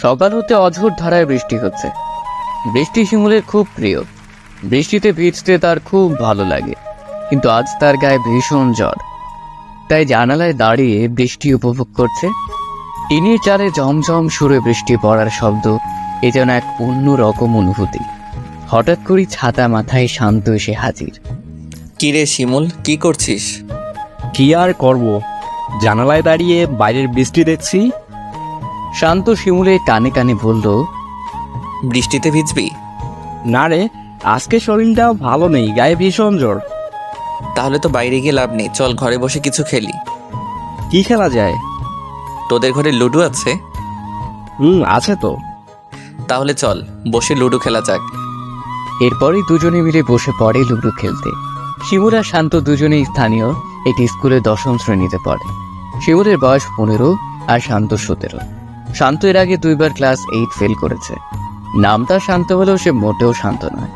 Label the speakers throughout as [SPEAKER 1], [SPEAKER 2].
[SPEAKER 1] সকাল হতে অঝোর ধারায় বৃষ্টি হচ্ছে। বৃষ্টি শিমুলের খুব প্রিয়। বৃষ্টিতে ভিজতে তার খুব ভালো লাগে, কিন্তু আজ তার গায়ে ভীষণ জ্বর। তাই জানালায় দাঁড়িয়ে বৃষ্টি উপভোগ করছে। টিনের চালে ঝমঝম সুরে বৃষ্টি পড়ার শব্দ এ যেন এক অন্য রকম অনুভূতি। হঠাৎ করে ছাতা মাথায় শান্ত এসে হাজির।
[SPEAKER 2] কিরে শিমুল, কি করছিস?
[SPEAKER 3] কি আর করব, জানালায় দাঁড়িয়ে বাইরের বৃষ্টি দেখছি।
[SPEAKER 1] শান্ত শিমুলের কানে কানে বলল,
[SPEAKER 2] বৃষ্টিতে ভিজবি?
[SPEAKER 3] না রে, আজকে শরীরটা ভালো নেই, গায়ে ভীষণ জ্বর।
[SPEAKER 2] তাহলে তো বাইরে গিয়ে লাভ নেই, চল ঘরে বসে কিছু খেলি।
[SPEAKER 3] কি খেলা যায়?
[SPEAKER 2] তোদের ঘরে লুডো আছে?
[SPEAKER 3] আছে তো।
[SPEAKER 2] তাহলে চল বসে লুডো খেলা যাক।
[SPEAKER 1] এরপরই দুজনে মিলে বসে পড়ে লুডো খেলতে। শিমুল আর শান্ত দুজনেই স্থানীয় একটি স্কুলে 10ম শ্রেণীতে পড়ে। শিমুলের বয়স 15 আর শান্ত 17। শান্ত এর আগে 2বার ক্লাস 8 ফেল করেছে। নামটা শান্ত হলেও সে মোটেও শান্ত নয়।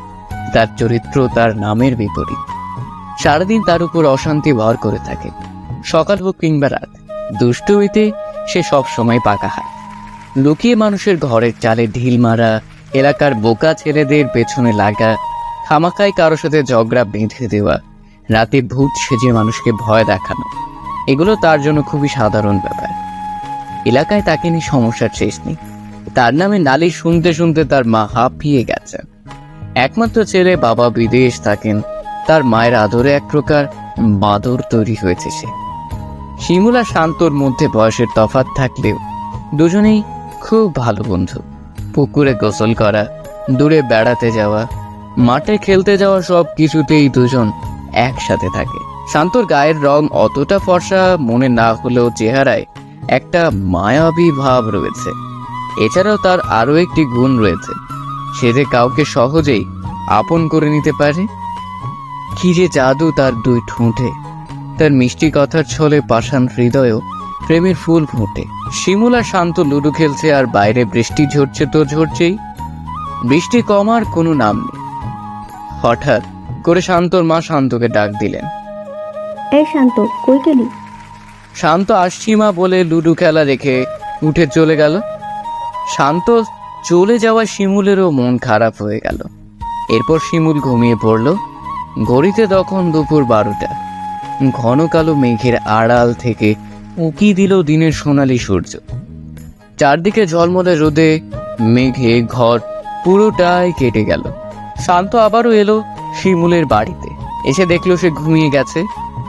[SPEAKER 1] তার চরিত্র তার নামের বিপরীত। সারাদিন তার উপর অশান্তি ভর করে থাকে। সকাল হোক কিংবা রাত, দুষ্টুমিতে সে সব সময় পাকা হাত। লুকিয়ে মানুষের ঘরের চালে ঢিল মারা, এলাকার বোকা ছেলেদের পেছনে লাগা, খামাকায় কারোর সাথে ঝগড়া বেঁধে দেওয়া, রাতে ভূত সেজে মানুষকে ভয় দেখানো, এগুলো তার জন্য খুবই সাধারণ ব্যাপার। এলাকায় তাকে নিয়ে সমস্যার শেষ নেই। তার নামে নালিশ শুনতে শুনতে তার মা হাঁপিয়ে গেছেন। একমাত্র ছেলে, বাবা বিদেশ থাকেন। তার মায়ের আদরে এক প্রকার বাদর তৈরি হয়েছে সে। শিমুল আর শান্তর মধ্যে বয়সের তফাৎ থাকলেও দুজনেই খুব ভালো বন্ধু। পুকুরে গোসল করা, দূরে বেড়াতে যাওয়া, মাঠে খেলতে যাওয়া, সব কিছুতেই দুজন একসাথে থাকে। শান্তর গায়ের রং অতটা ফর্সা মনে না হলেও চেহারায় একটা মায়াবী ভাব রয়েছে। এছাড়াও তার আরো একটি গুণ রয়েছে, সে যে কাউকে সহজেই আপন করে নিতে পারে। কি যে জাদু তার দুই ঠোঁটে! তার মিষ্টি কথার ছলে পাষাণ হৃদয়েও প্রেমের ফুল ফোটে। শিমুল আর শান্ত লুডো খেলছে, আর বাইরে বৃষ্টি ঝরছে তো ঝরছেই। বৃষ্টি কমার কোনো নাম নেই। হঠাৎ করে শান্তর মা শান্তকে ডাক দিলেন।
[SPEAKER 4] এই শান্ত, কই গেলি?
[SPEAKER 1] শান্ত আসছি মা বলে লুডো খেলা রেখে উঠে চলে গেল। শান্ত চলে যাওয়া শিমুলেরও মন খারাপ হয়ে গেল। এরপর শিমুল ঘুমিয়ে পড়ল। ঘড়িতে তখন দুপুর 12টা। ঘন কালো মেঘের আড়াল থেকে উকি দিল দিনের সোনালি সূর্য। চারদিকে ঝলমলে রোদে মেঘে ঘর পুরোটাই কেটে গেল। শান্ত আবারও এলো শিমুলের বাড়িতে। এসে দেখলো সে ঘুমিয়ে গেছে।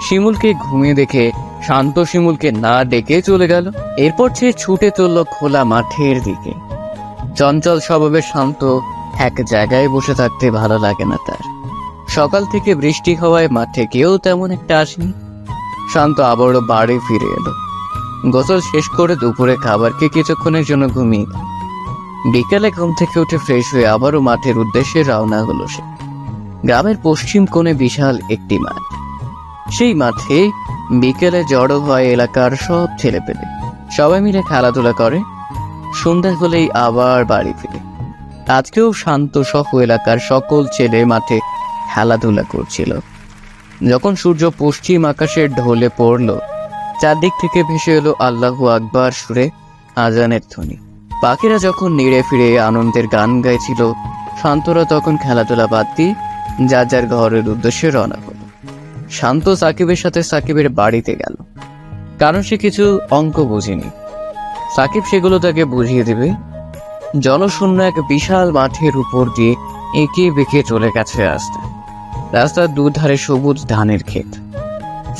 [SPEAKER 1] শিমুলকে ঘুমিয়ে দেখে শান্ত শিমুলকে না ডেকে চলে গেল। এরপর সে ছুটে চলল খোলা মাঠের দিকে। চঞ্চল স্বভাবের শান্ত এক জায়গায় বসে থাকতে ভালো লাগে না তার। সকাল থেকে বৃষ্টি হওয়ায় মাঠে কেউ তেমন একটা আসেনি। শান্ত আবারও বাড়ি ফিরে এলো। গোসল শেষ করে দুপুরে খাবার খেয়ে কিছুক্ষণের জন্য ঘুমিয়ে গেল। বিকালে ঘুম থেকে উঠে ফ্রেশ হয়ে আবারও মাঠের উদ্দেশ্যে রওনা হলো সে। গ্রামের পশ্চিম কোণে বিশাল একটি মাঠ। সেই মাঠে বিকেলে জড়ো হয় এলাকার সব ছেলেপেলে। সবাই মিলে খেলাধুলা করে। সন্ধ্যা হলেই আবার বাড়ি ফিরে। আজকেও শান্ত সহ এলাকার সকল ছেলে মাঠে খেলাধুলা করছিল। যখন সূর্য পশ্চিম আকাশের ঢলে পড়ল, চারদিক থেকে ভেসে এলো আল্লাহু আকবার সুরে আজানের ধ্বনি। পাখিরা যখন নেড়ে ফিরে আনন্দের গান গাইছিল, শান্তরা তখন খেলাধুলা বাদ দিয়ে যার যার ঘরের উদ্দেশ্যে রওনা হলো। শান্ত সাকিবের সাথে সাকিবের বাড়িতে গেল, কারণ সে কিছু অঙ্ক বুঝেনি। সাকিব সেগুলো তাকে বুঝিয়ে দেবে। জনশূন্য এক বিশাল মাঠের উপর দিয়ে এঁকে বেঁকে চলে গেছে রাস্তা। রাস্তার দুধারে সবুজ ধানের ক্ষেত।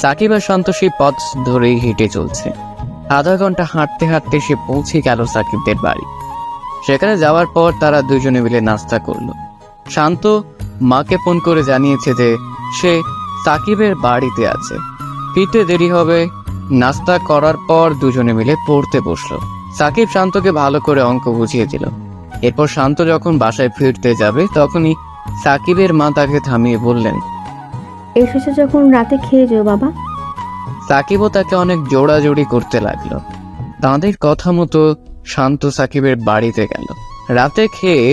[SPEAKER 1] সাকিব আর শান্ত সেই পথ ধরেই হেঁটে চলছে। আধা ঘন্টা হাঁটতে হাঁটতে সে পৌঁছে গেল সাকিবদের বাড়ি। সেখানে যাওয়ার পর তারা দুজনে মিলে নাস্তা করলো। শান্ত মাকে ফোন করে জানিয়েছে যে সে সাকিবের বাড়িতে আছে, ফিরতে দেরি হবে। নাস্তা করার পর দুজনে মিলে পড়তে বসলো। সাকিব শান্তকে ভালো করে অঙ্ক বুঝিয়ে দিল। এরপর শান্ত যখন বাসায় ফিরতে যাবে, তখনই সাকিবের মা তাকে থামিয়ে বললেন,
[SPEAKER 4] এসেছে যখন রাতে খেয়ে যেও বাবা।
[SPEAKER 1] সাকিবও তাকে অনেক জোড়াজোড়ি করতে লাগলো। তাঁদের কথা মতো শান্ত সাকিবের বাড়িতে গেল। রাতে খেয়ে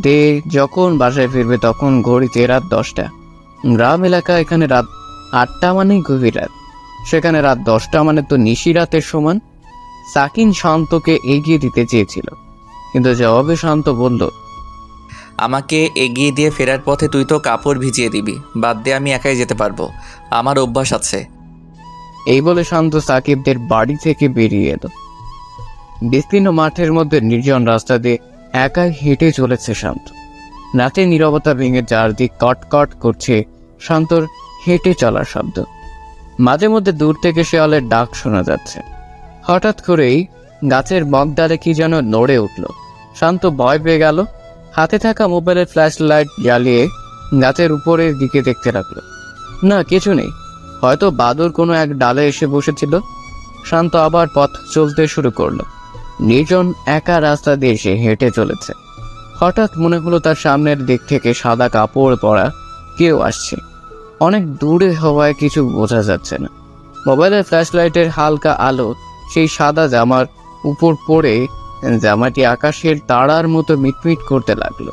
[SPEAKER 1] দে যখন বাসায় ফিরবে তখন ঘড়িতে রাত 10টা। গ্রাম এলাকা, এখানে রাত 8টা মানেই গভীর রাত, সেখানে রাত 10টা মানে তো নিশি রাতের সমান। সাকিন শান্তকে এগিয়ে দিতে চেয়েছিল, কিন্তু জবাবে শান্ত বলল,
[SPEAKER 2] আমাকে এগিয়ে দিয়ে ফেরার পথে তুই তো কাপড় ভিজিয়ে দিবি। বাদ দিয়ে আমি একাই যেতে পারবো, আমার অভ্যাস আছে।
[SPEAKER 1] এই বলে শান্ত সাকিবদের বাড়ি থেকে বেরিয়ে এলো। বিস্তীর্ণ মাঠের মধ্যে নির্জন রাস্তা দিয়ে একাই হেঁটে চলেছে শান্ত। রাতের নীরবতা ভেঙে চারদিক কটকট করছে শান্তর হেঁটে চলার শব্দ। মাঝে মধ্যে দূর থেকে শেয়ালের ডাক শোনা যাচ্ছে। হঠাৎ করেই গাছের মগডালে কি যেন নড়ে উঠল। শান্ত ভয় পেয়ে গেল। হাতে থাকা মোবাইলের ফ্ল্যাশ লাইট জ্বালিয়ে গাছের উপরের দিকে দেখতে লাগলো। না, কিছু নেই। হয়তো বাদর কোনো এক ডালে এসে বসেছিল। শান্ত আবার পথ চলতে শুরু করলো। নির্জন একা রাস্তা দিয়ে সে হেঁটে চলেছে। হঠাৎ মনে হলো তার সামনের দিক থেকে সাদা কাপড় পরা কেউ আসছে। অনেক দূরে হওয়ায় কিছু বোঝা যাচ্ছে না। মোবাইলের ফ্ল্যাশ লাইটের হালকা আলো সেই সাদা জামার উপর পড়ে জামাটি আকাশের তারার মতো মিটমিট করতে লাগলো।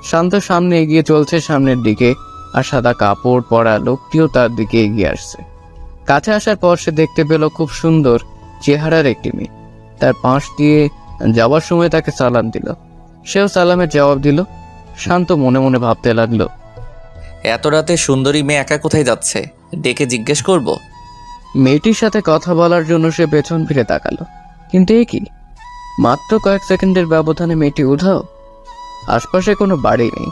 [SPEAKER 1] শান্ত সামনে এগিয়ে চলছে সামনের দিকে, আর সাদা কাপড় পরা লোকটিও তার দিকে এগিয়ে আসছে। কাছে আসার পর সে দেখতে পেল খুব সুন্দর চেহারার একটি মেয়ে। তার পাশ দিয়ে যাওয়ার সময় তাকে সালাম দিল। সেও সালামের জবাব দিল। শান্ত মনে মনে ভাবতে লাগলো,
[SPEAKER 2] এত রাতে সুন্দরী মেয়ে একা কোথায় যাচ্ছে, ডেকে জিজ্ঞেস করব।
[SPEAKER 1] মেয়েটির সাথে কথা বলার জন্য সে পেছন ফিরে তাকালো। কিন্তু এ কি, মাত্র কয়েক সেকেন্ডের ব্যবধানে মেয়েটি উধাও। আশপাশে কোনো বাড়ি নেই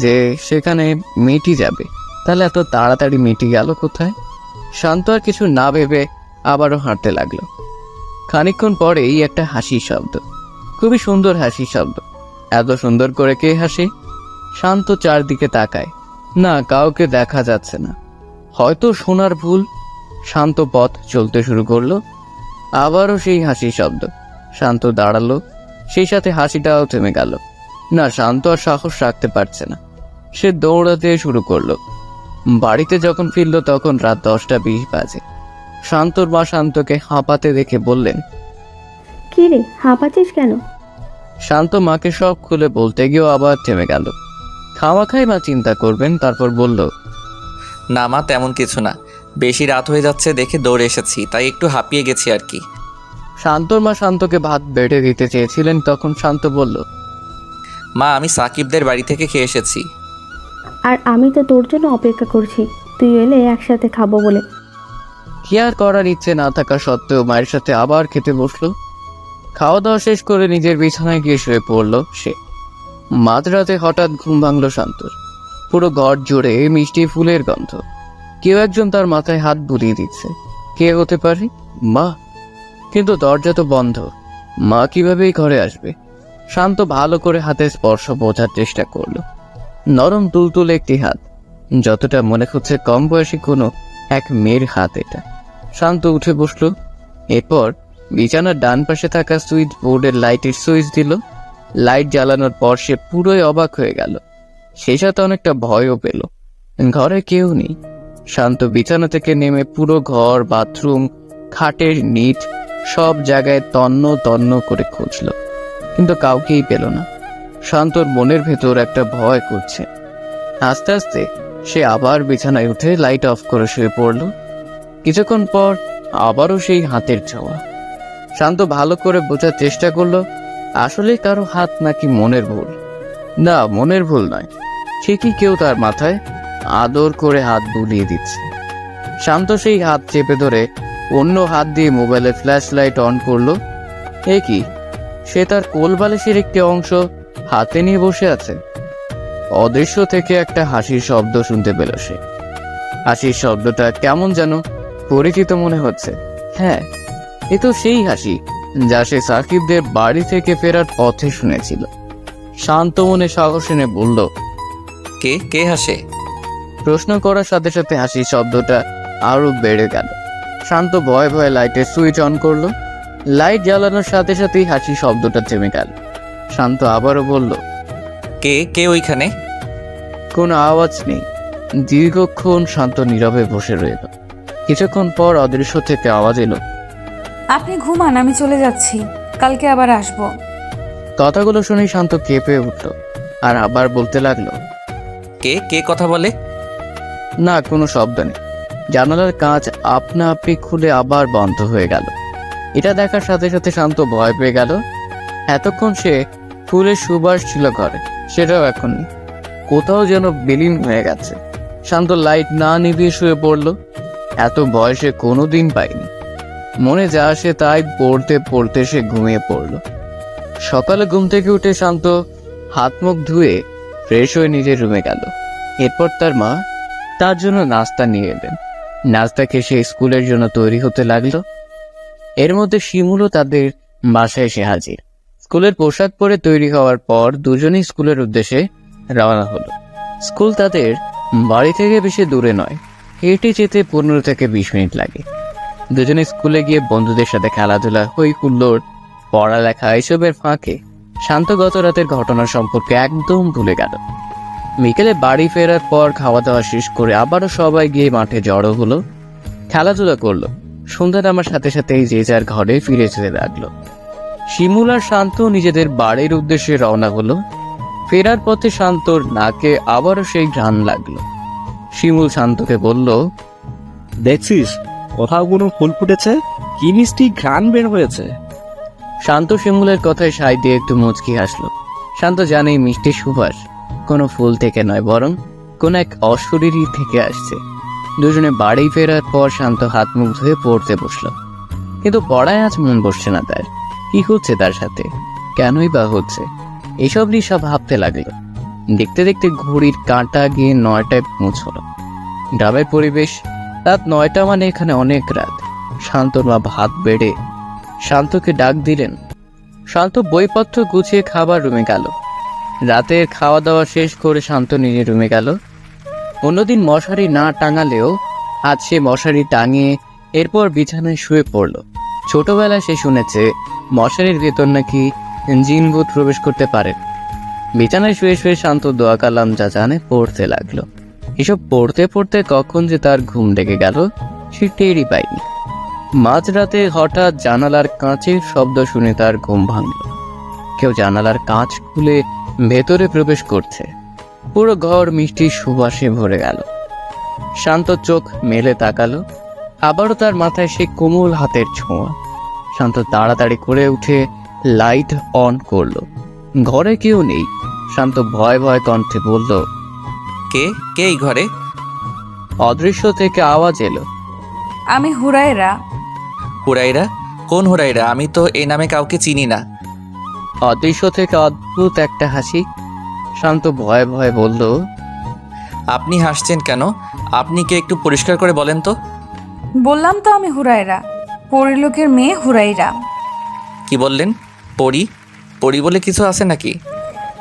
[SPEAKER 1] যে সেখানে মেয়েটি যাবে। তাহলে এত তাড়াতাড়ি মেয়েটি গেল কোথায়? শান্ত আর কিছু না ভেবে আবারও হাঁটতে লাগলো। খানিকক্ষণ পরেই একটা হাসির শব্দ, খুবই সুন্দর হাসির শব্দ। এত সুন্দর করে কে হাসে? শান্ত চারদিকে তাকায়। না, কাউকে দেখা যাচ্ছে না। হয়তো শোনার ভুল। শান্ত পথ চলতে শুরু করলো। আবারও সেই হাসির শব্দ। শান্ত দাঁড়ালো, সেই সাথে হাসিটাও থেমে গেল। না, শান্ত আর সাহস রাখতে পারছে না। সে দৌড়াতে শুরু করলো। বাড়িতে যখন ফিরল তখন রাত 10টা 20 বাজে। শান্তর মা শান্তকে হাঁপাতে দেখে বললেন,
[SPEAKER 4] কি রে, হাঁপাচ্ছিস কেন?
[SPEAKER 1] শান্ত মাকে সব খুলে বলতে গিয়েও আবার থেমে গেল। খাওয়া মা চিন্তা করবেন, তারপর বলল,
[SPEAKER 2] না মা, তেমন কিছু না, বেশি রাত হয়ে যাচ্ছে দেখে দৌড়ে এসেছি, তাই একটু হাঁপিয়ে গেছি আর কি।
[SPEAKER 1] শান্তর মা শান্তকে ভাত বেড়ে দিতে চেয়েছিলেন, তখন শান্ত বলল,
[SPEAKER 2] মা, আমি সাকিবদের বাড়ি থেকে খেয়ে এসেছি।
[SPEAKER 4] আর আমি তো তোর জন্য অপেক্ষা করছি, তুই এলে একসাথে খাবো বলে।
[SPEAKER 1] কি আর করার ইচ্ছে না থাকা সত্ত্বেও মায়ের সাথে আবার খেতে বসলো। খাওয়া দাওয়া শেষ করে নিজের বিছানায় গিয়ে শুয়ে পড়ল সে। মাঝরাতে হঠাৎ ঘুম ভাঙল শান্তর। পুরো ঘর জুড়ে মিষ্টি ফুলের গন্ধ। কেউ একজন তার মাথায় হাত বুলিয়ে দিচ্ছে। কে হতে পারে? মা। কিন্তু দরজা তো বন্ধ। মা কিভাবে এই ঘরে আসবে? শান্ত ভালো করে হাতের স্পর্শ বোঝার চেষ্টা করলো। নরম তুলতুলে একটি হাত, যতটা মনে হচ্ছে কম বয়সী কোনো এক মেয়ের হাত এটা। শান্ত উঠে বসলো। এরপর বিছানার ডান পাশে থাকা সুইচ বোর্ডের লাইটের সুইচ দিল। লাইট জ্বালানোর পর সে পুরোই অবাক হয়ে গেল। সেই সাথে অনেকটা ভয়ও পেল। ঘরে কেউ নেই। শান্ত বিছানা থেকে নেমে পুরো ঘর, বাথরুম, খাটের নিচ সব জায়গায় তন্ন তন্ন করে খুঁজল, কিন্তু কাউকেই পেল না। শান্তর মনের ভেতর একটা ভয় করছে। আস্তে আস্তে সে আবার বিছানায় উঠে লাইট অফ করে শুয়ে পড়ল। কিছুক্ষণ পর আবারও সেই হাতের ছোঁয়া। শান্ত ভালো করে বোঝার চেষ্টা করলো আসলে কারো হাত নাকি মনের ভুল। না, মনের ভুল নয়, ঠিকই কেউ তার মাথায় আদর করে হাত বুলিয়ে দিচ্ছে। শান্ত সেই হাত চেপে ধরে অন্য হাত দিয়ে মোবাইলের ফ্ল্যাশ লাইট অন করলো। এ কি, সে তার কোলবালিশের একটি অংশ হাতে নিয়ে বসে আছে। অদৃশ্য থেকে একটা হাসির শব্দ শুনতে পেল সে। হাসির শব্দটা কেমন যেন পরিচিত মনে হচ্ছে। হ্যাঁ, এ তো সেই হাসি যা সে সাকিবদের বাড়ি থেকে ফেরার পথে শুনেছিল। শান্ত মনে সাহস এনে বলল,
[SPEAKER 2] কে কে হাসে?
[SPEAKER 1] প্রশ্ন করার সাথে সাথে হাসির শব্দটা আরো বেড়ে গেল। শান্ত ভয়ে ভয়ে লাইটের সুইচ অন করলো। লাইট জ্বালানোর সাথে সাথেই হাসির শব্দটা থেমে গেল। শান্ত আবারও বলল,
[SPEAKER 2] কে কে ওইখানে?
[SPEAKER 1] কোনো আওয়াজ নেই। দীর্ঘক্ষণ শান্ত নীরবে বসে রইল। কিছুক্ষণ পর অদৃশ্য থেকে আওয়াজ এলো,
[SPEAKER 5] আপনি ঘুমান, আমি চলে যাচ্ছি, কালকে আবার আসবো।
[SPEAKER 1] কথাগুলো শুনেই শান্ত কেঁপে উঠল আর আবার বলতে লাগলো,
[SPEAKER 2] কে কে কথা বলে?
[SPEAKER 1] না, কোনো শব্দ নেই। জানালার কাঁচ আপনা আপনি খুলে আবার বন্ধ হয়ে গেল। এটা দেখার সাথে সাথে শান্ত ভয় পেয়ে গেল। এতক্ষণ সে ফুলের সুবাস ছিল ঘরে, সেটাও এখন নেই। কোথাও যেন বিলীন হয়ে গেছে। শান্ত লাইট না নিভিয়ে শুয়ে পড়ল। এত বয়সে কোনোদিন পাইনি। মনে যা আসে তাই পড়তে পড়তে সে ঘুমিয়ে পড়ল। সকালে ঘুম থেকে উঠে শান্ত হাত মুখ ধুয়ে ফ্রেশ হয়ে নিজের রুমে গেল। এরপর তার মা তার জন্য নাস্তা নিয়ে এলেন। নাস্তা খেয়ে সে স্কুলের জন্য তৈরি হতে লাগলো। এর মধ্যে শিমুলও তাদের বাসায় এসে হাজির। স্কুলের পোশাক পরে তৈরি হওয়ার পর দুজনেই স্কুলের উদ্দেশ্যে রওনা হলো। স্কুল তাদের বাড়ি থেকে বেশি দূরে নয়, হেঁটে যেতে 15 থেকে 20 মিনিট লাগে। দুজনে স্কুলে গিয়ে বন্ধুদের সাথে খেলাধুলা, হই হুল্লোড়, পড়ালেখা এসবের ফাঁকে শান্ত গত রাতের ঘটনা সম্পর্কে একদম ভুলে গেল। বিকেলে বাড়ি ফেরার পর খাওয়া দাওয়া শেষ করে আবারও সবাই গিয়ে মাঠে জড়ো হলো, খেলাধুলা করলো। সন্ধ্যা নামার সাথে সাথেই যে যার ঘরে ফিরে যেতে লাগলো। শিমুল আর শান্ত নিজেদের বাড়ির উদ্দেশ্যে রওনা হলো। ফেরার পথে শান্তর নাকে আবারও সেই ঘ্রাণ লাগলো। শিমুল শান্তকে বলল,
[SPEAKER 3] দেখছিস কোথাও কোনো ফুল ফুটেছে? কি মিষ্টি ঘ্রাণ বের হয়েছে।
[SPEAKER 1] শান্ত শিমুলের কথায় সায় দিয়ে একটু মুচকি হাসলো। শান্ত জানে এই মিষ্টি সুবাস কোনো ফুল থেকে নয়, বরং কোন এক অশরীরী থেকে আসছে। দুজনে বাড়ি ফেরার পর শান্ত হাত মুখ ধুয়ে পড়তে বসলো। কিন্তু পড়ায় আজ মন বসছে না তার। কি হচ্ছে তার সাথে, কেনই বা হচ্ছে, এসব নিয়ে সব ভাবতে লাগলো। দেখতে দেখতে ঘড়ির কাঁটা গিয়ে 9টায় পৌঁছলো। গ্রামের পরিবেশ, রাত 9টা মানে এখানে অনেক রাত। শান্তর মা ভাত বেড়ে শান্তকে ডাক দিলেন। শান্ত বইপত্র গুছিয়ে খাবার রুমে গেল। রাতের খাওয়া দাওয়া শেষ করে শান্ত নিজের রুমে গেল। অন্যদিন মশারি না টাঙালেও আজ সে মশারি টাঙিয়ে এরপর বিছানায় শুয়ে পড়ল। ছোটবেলায় সে শুনেছে মশারির ভেতর নাকি জিন ভূত প্রবেশ করতে পারে। বিছানায় শুয়ে শুয়ে শান্ত দোয়া কালাম যা জানে পড়তে লাগলো। এসব পড়তে পড়তে কখন যে তার ঘুম লেগে গেল সে টেরই পায়নি। মাঝরাতে হঠাৎ জানালার কাঁচের শব্দ শুনে তার ঘুম ভাঙল। কেউ জানালার কাঁচ খুলে ভেতরে প্রবেশ করছে। পুরো ঘর মিষ্টি সুবাসে ভরে গেল। শান্ত চোখ মেলে তাকালো। আবারও তার মাথায় সে কোমল হাতের ছোঁয়া। শান্ত তাড়াতাড়ি করে উঠে লাইট অন করলো। ঘরে কেউ নেই। শান্ত ভয় ভয় কণ্ঠে বলল,
[SPEAKER 2] কে কে এই ঘরে?
[SPEAKER 1] অদৃশ্য থেকে আওয়াজ এলো,
[SPEAKER 5] আমি হুরায়রা।
[SPEAKER 2] হুরাইরা? কোন হুরাইরা? আমি তো এই নামে কাউকে চিনি না।
[SPEAKER 1] অদৃশ্য থেকে অদ্ভুত একটা হাসি। শান্ত ভয়ে ভয়ে বলল,
[SPEAKER 2] আপনি হাসছেন কেন? আপনি কে একটু পরিষ্কার করে বলেন তো।
[SPEAKER 5] বললাম তো আমি হুরায়রা, পরিলোকের মেয়ে হুরাইরা।
[SPEAKER 2] কি বললেন? পরি? পরি বলে কিছু আছে নাকি?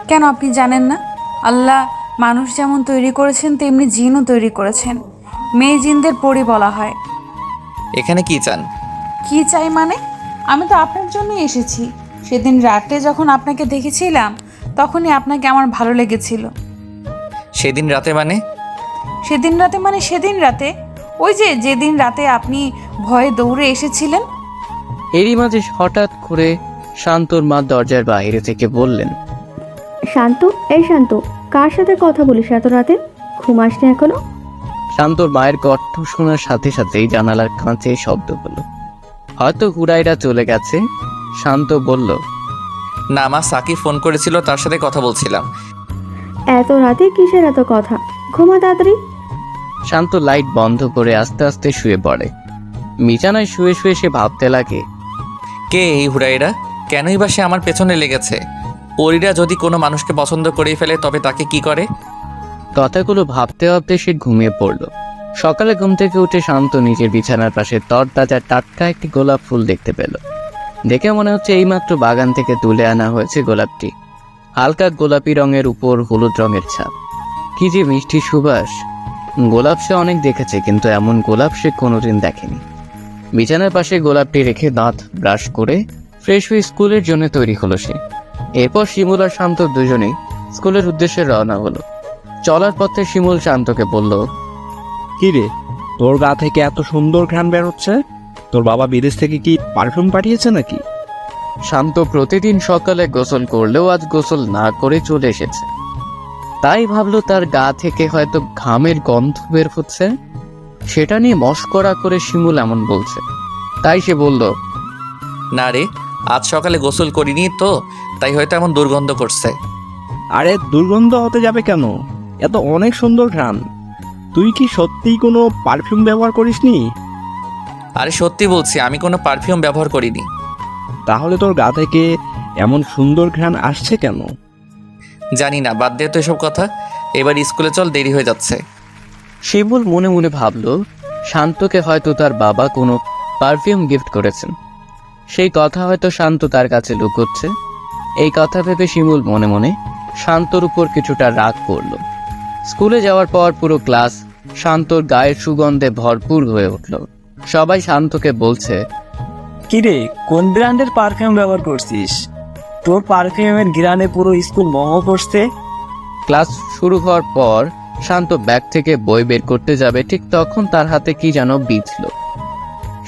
[SPEAKER 5] কেন আপনি জানেন না? আল্লাহ মানুষ যেমন তৈরি করেছেন তেমনি জিনও তৈরি করেছেন। মেয়ে জিনদের পরি বলা হয়।
[SPEAKER 2] এখানে কি চান?
[SPEAKER 5] কি চাই মানে? আমি তো আপনার জন্যই এসেছি। সেদিন রাতে যখন আপনাকে দেখেছিলাম তখনই আপনাকে আমার ভালো লেগেছিল।
[SPEAKER 2] সেদিন রাতে মানে?
[SPEAKER 5] সেদিন রাতে মানে সেদিন রাতে, ওই যে যেদিন রাতে আপনি ভয়ে দৌড়ে এসেছিলেন।
[SPEAKER 1] এরই মাঝে হঠাৎ করে শান্তর মা দরজার বাইরে থেকে বললেন,
[SPEAKER 4] শান্ত, এই শান্ত, কার সাথে কথা বলিস এত রাতে? ঘুমাসনি এখনো?
[SPEAKER 1] শান্তর মায়ের কণ্ঠ শোনার সাথে সাথেই জানালার কাঁচে শব্দ হলো। হয়তো হুরাইরা চলে গেছে। শান্ত বলল,
[SPEAKER 2] না, আমার সাকিব ফোন করেছিল, তার সাথে কথা বলছিলাম।
[SPEAKER 4] এত রাতে কিসের এত কথা? ঘুমা তাড়াতাড়ি।
[SPEAKER 1] শান্ত লাইট বন্ধ করে আস্তে আস্তে শুয়ে পড়ে। বিছানায় শুয়ে শুয়ে সে ভাবতে লাগে,
[SPEAKER 2] কে এই হুরাইরা? কেনই বা সে আমার পেছনে লেগেছে? পরীরা যদি কোনো মানুষকে পছন্দ করেই ফেলে তবে তাকে কি করে?
[SPEAKER 1] কথাগুলো ভাবতে ভাবতে সে ঘুমিয়ে পড়ল। সকালে ঘুম থেকে উঠে শান্ত নিজের বিছানার পাশে তরতাজা টাটকা একটি গোলাপ ফুল দেখতে পেল। দেখে মনে হচ্ছে এইমাত্র বাগান থেকে তুলে আনা হয়েছে গোলাপটি। হালকা গোলাপি রঙের উপর হলুদ রঙের ছাপ। কি যে মিষ্টি সুবাস! গোলাপ সে অনেক দেখেছে, কিন্তু এমন গোলাপ সে কোনোদিন দেখেনি। বিছানার পাশে গোলাপটি রেখে দাঁত ব্রাশ করে ফ্রেশ হয়ে স্কুলের জন্য তৈরি হলো সে। এরপর শিমুল আর শান্ত দুজনেই স্কুলের উদ্দেশ্যে রওনা হলো। চলার পথে শিমুল শান্তকে বলল,
[SPEAKER 3] কি রে, তোর গা থেকে এত সুন্দর ঘ্রাণ বের হচ্ছে? তোর বাবা বিদেশ থেকে কি পারফিউম পাঠিয়েছে নাকি?
[SPEAKER 1] শান্ত প্রতিদিন সকালে গোসল করলেও আজ গোসল না করে চলে এসেছে। তাই ভাবলো তার গা থেকে হয়তো ঘামের গন্ধ বের হচ্ছে। সেটা নিয়ে মশকরা করে শিমুল এমন বলছে। তাই সে বলল,
[SPEAKER 2] না রে, আজ সকালে গোসল করিনি তো, তাই হয়তো এমন দুর্গন্ধ করছে।
[SPEAKER 3] আরে দুর্গন্ধ হতে যাবে কেন? এত অনেক সুন্দর ঘ্রাণ। তুই কি সত্যিই কোনো পারফিউম ব্যবহার করিসনি?
[SPEAKER 2] আরে সত্যি বলছি, আমি কোনো পারফিউম ব্যবহার করিনি।
[SPEAKER 3] তাহলে তোর গা থেকে এমন সুন্দর ঘ্রাণ আসছে কেন?
[SPEAKER 2] জানি না, বাদ দে তো এসব কথা। এবার স্কুলে চল, দেরি হয়ে যাচ্ছে।
[SPEAKER 1] শিমুল মনে মনে ভাবল শান্তকে হয়তো তার বাবা কোনো পারফিউম গিফট করেছেন। সেই কথা হয়তো শান্ত তার কাছে লুকোচ্ছে। এই কথা ভেবে শিমুল মনে মনে শান্তর উপর কিছুটা রাগ করল। স্কুলে যাওয়ার পর পুরো ক্লাস শান্তর গায়ের সুগন্ধে ভরপুর হয়ে উঠল। সবাই শান্তকে বলছে,
[SPEAKER 6] কিরে, কোন ব্র্যান্ডের পারফিউম ব্যবহার করছিস? তোর পারফিউমের ঘ্রাণে পুরো স্কুল মোহ করছে।
[SPEAKER 1] ক্লাস শুরু হওয়ার পর শান্ত ব্যাগ থেকে বই বের করতে যাবে, ঠিক তখন তার হাতে কি যেন বিঁধল।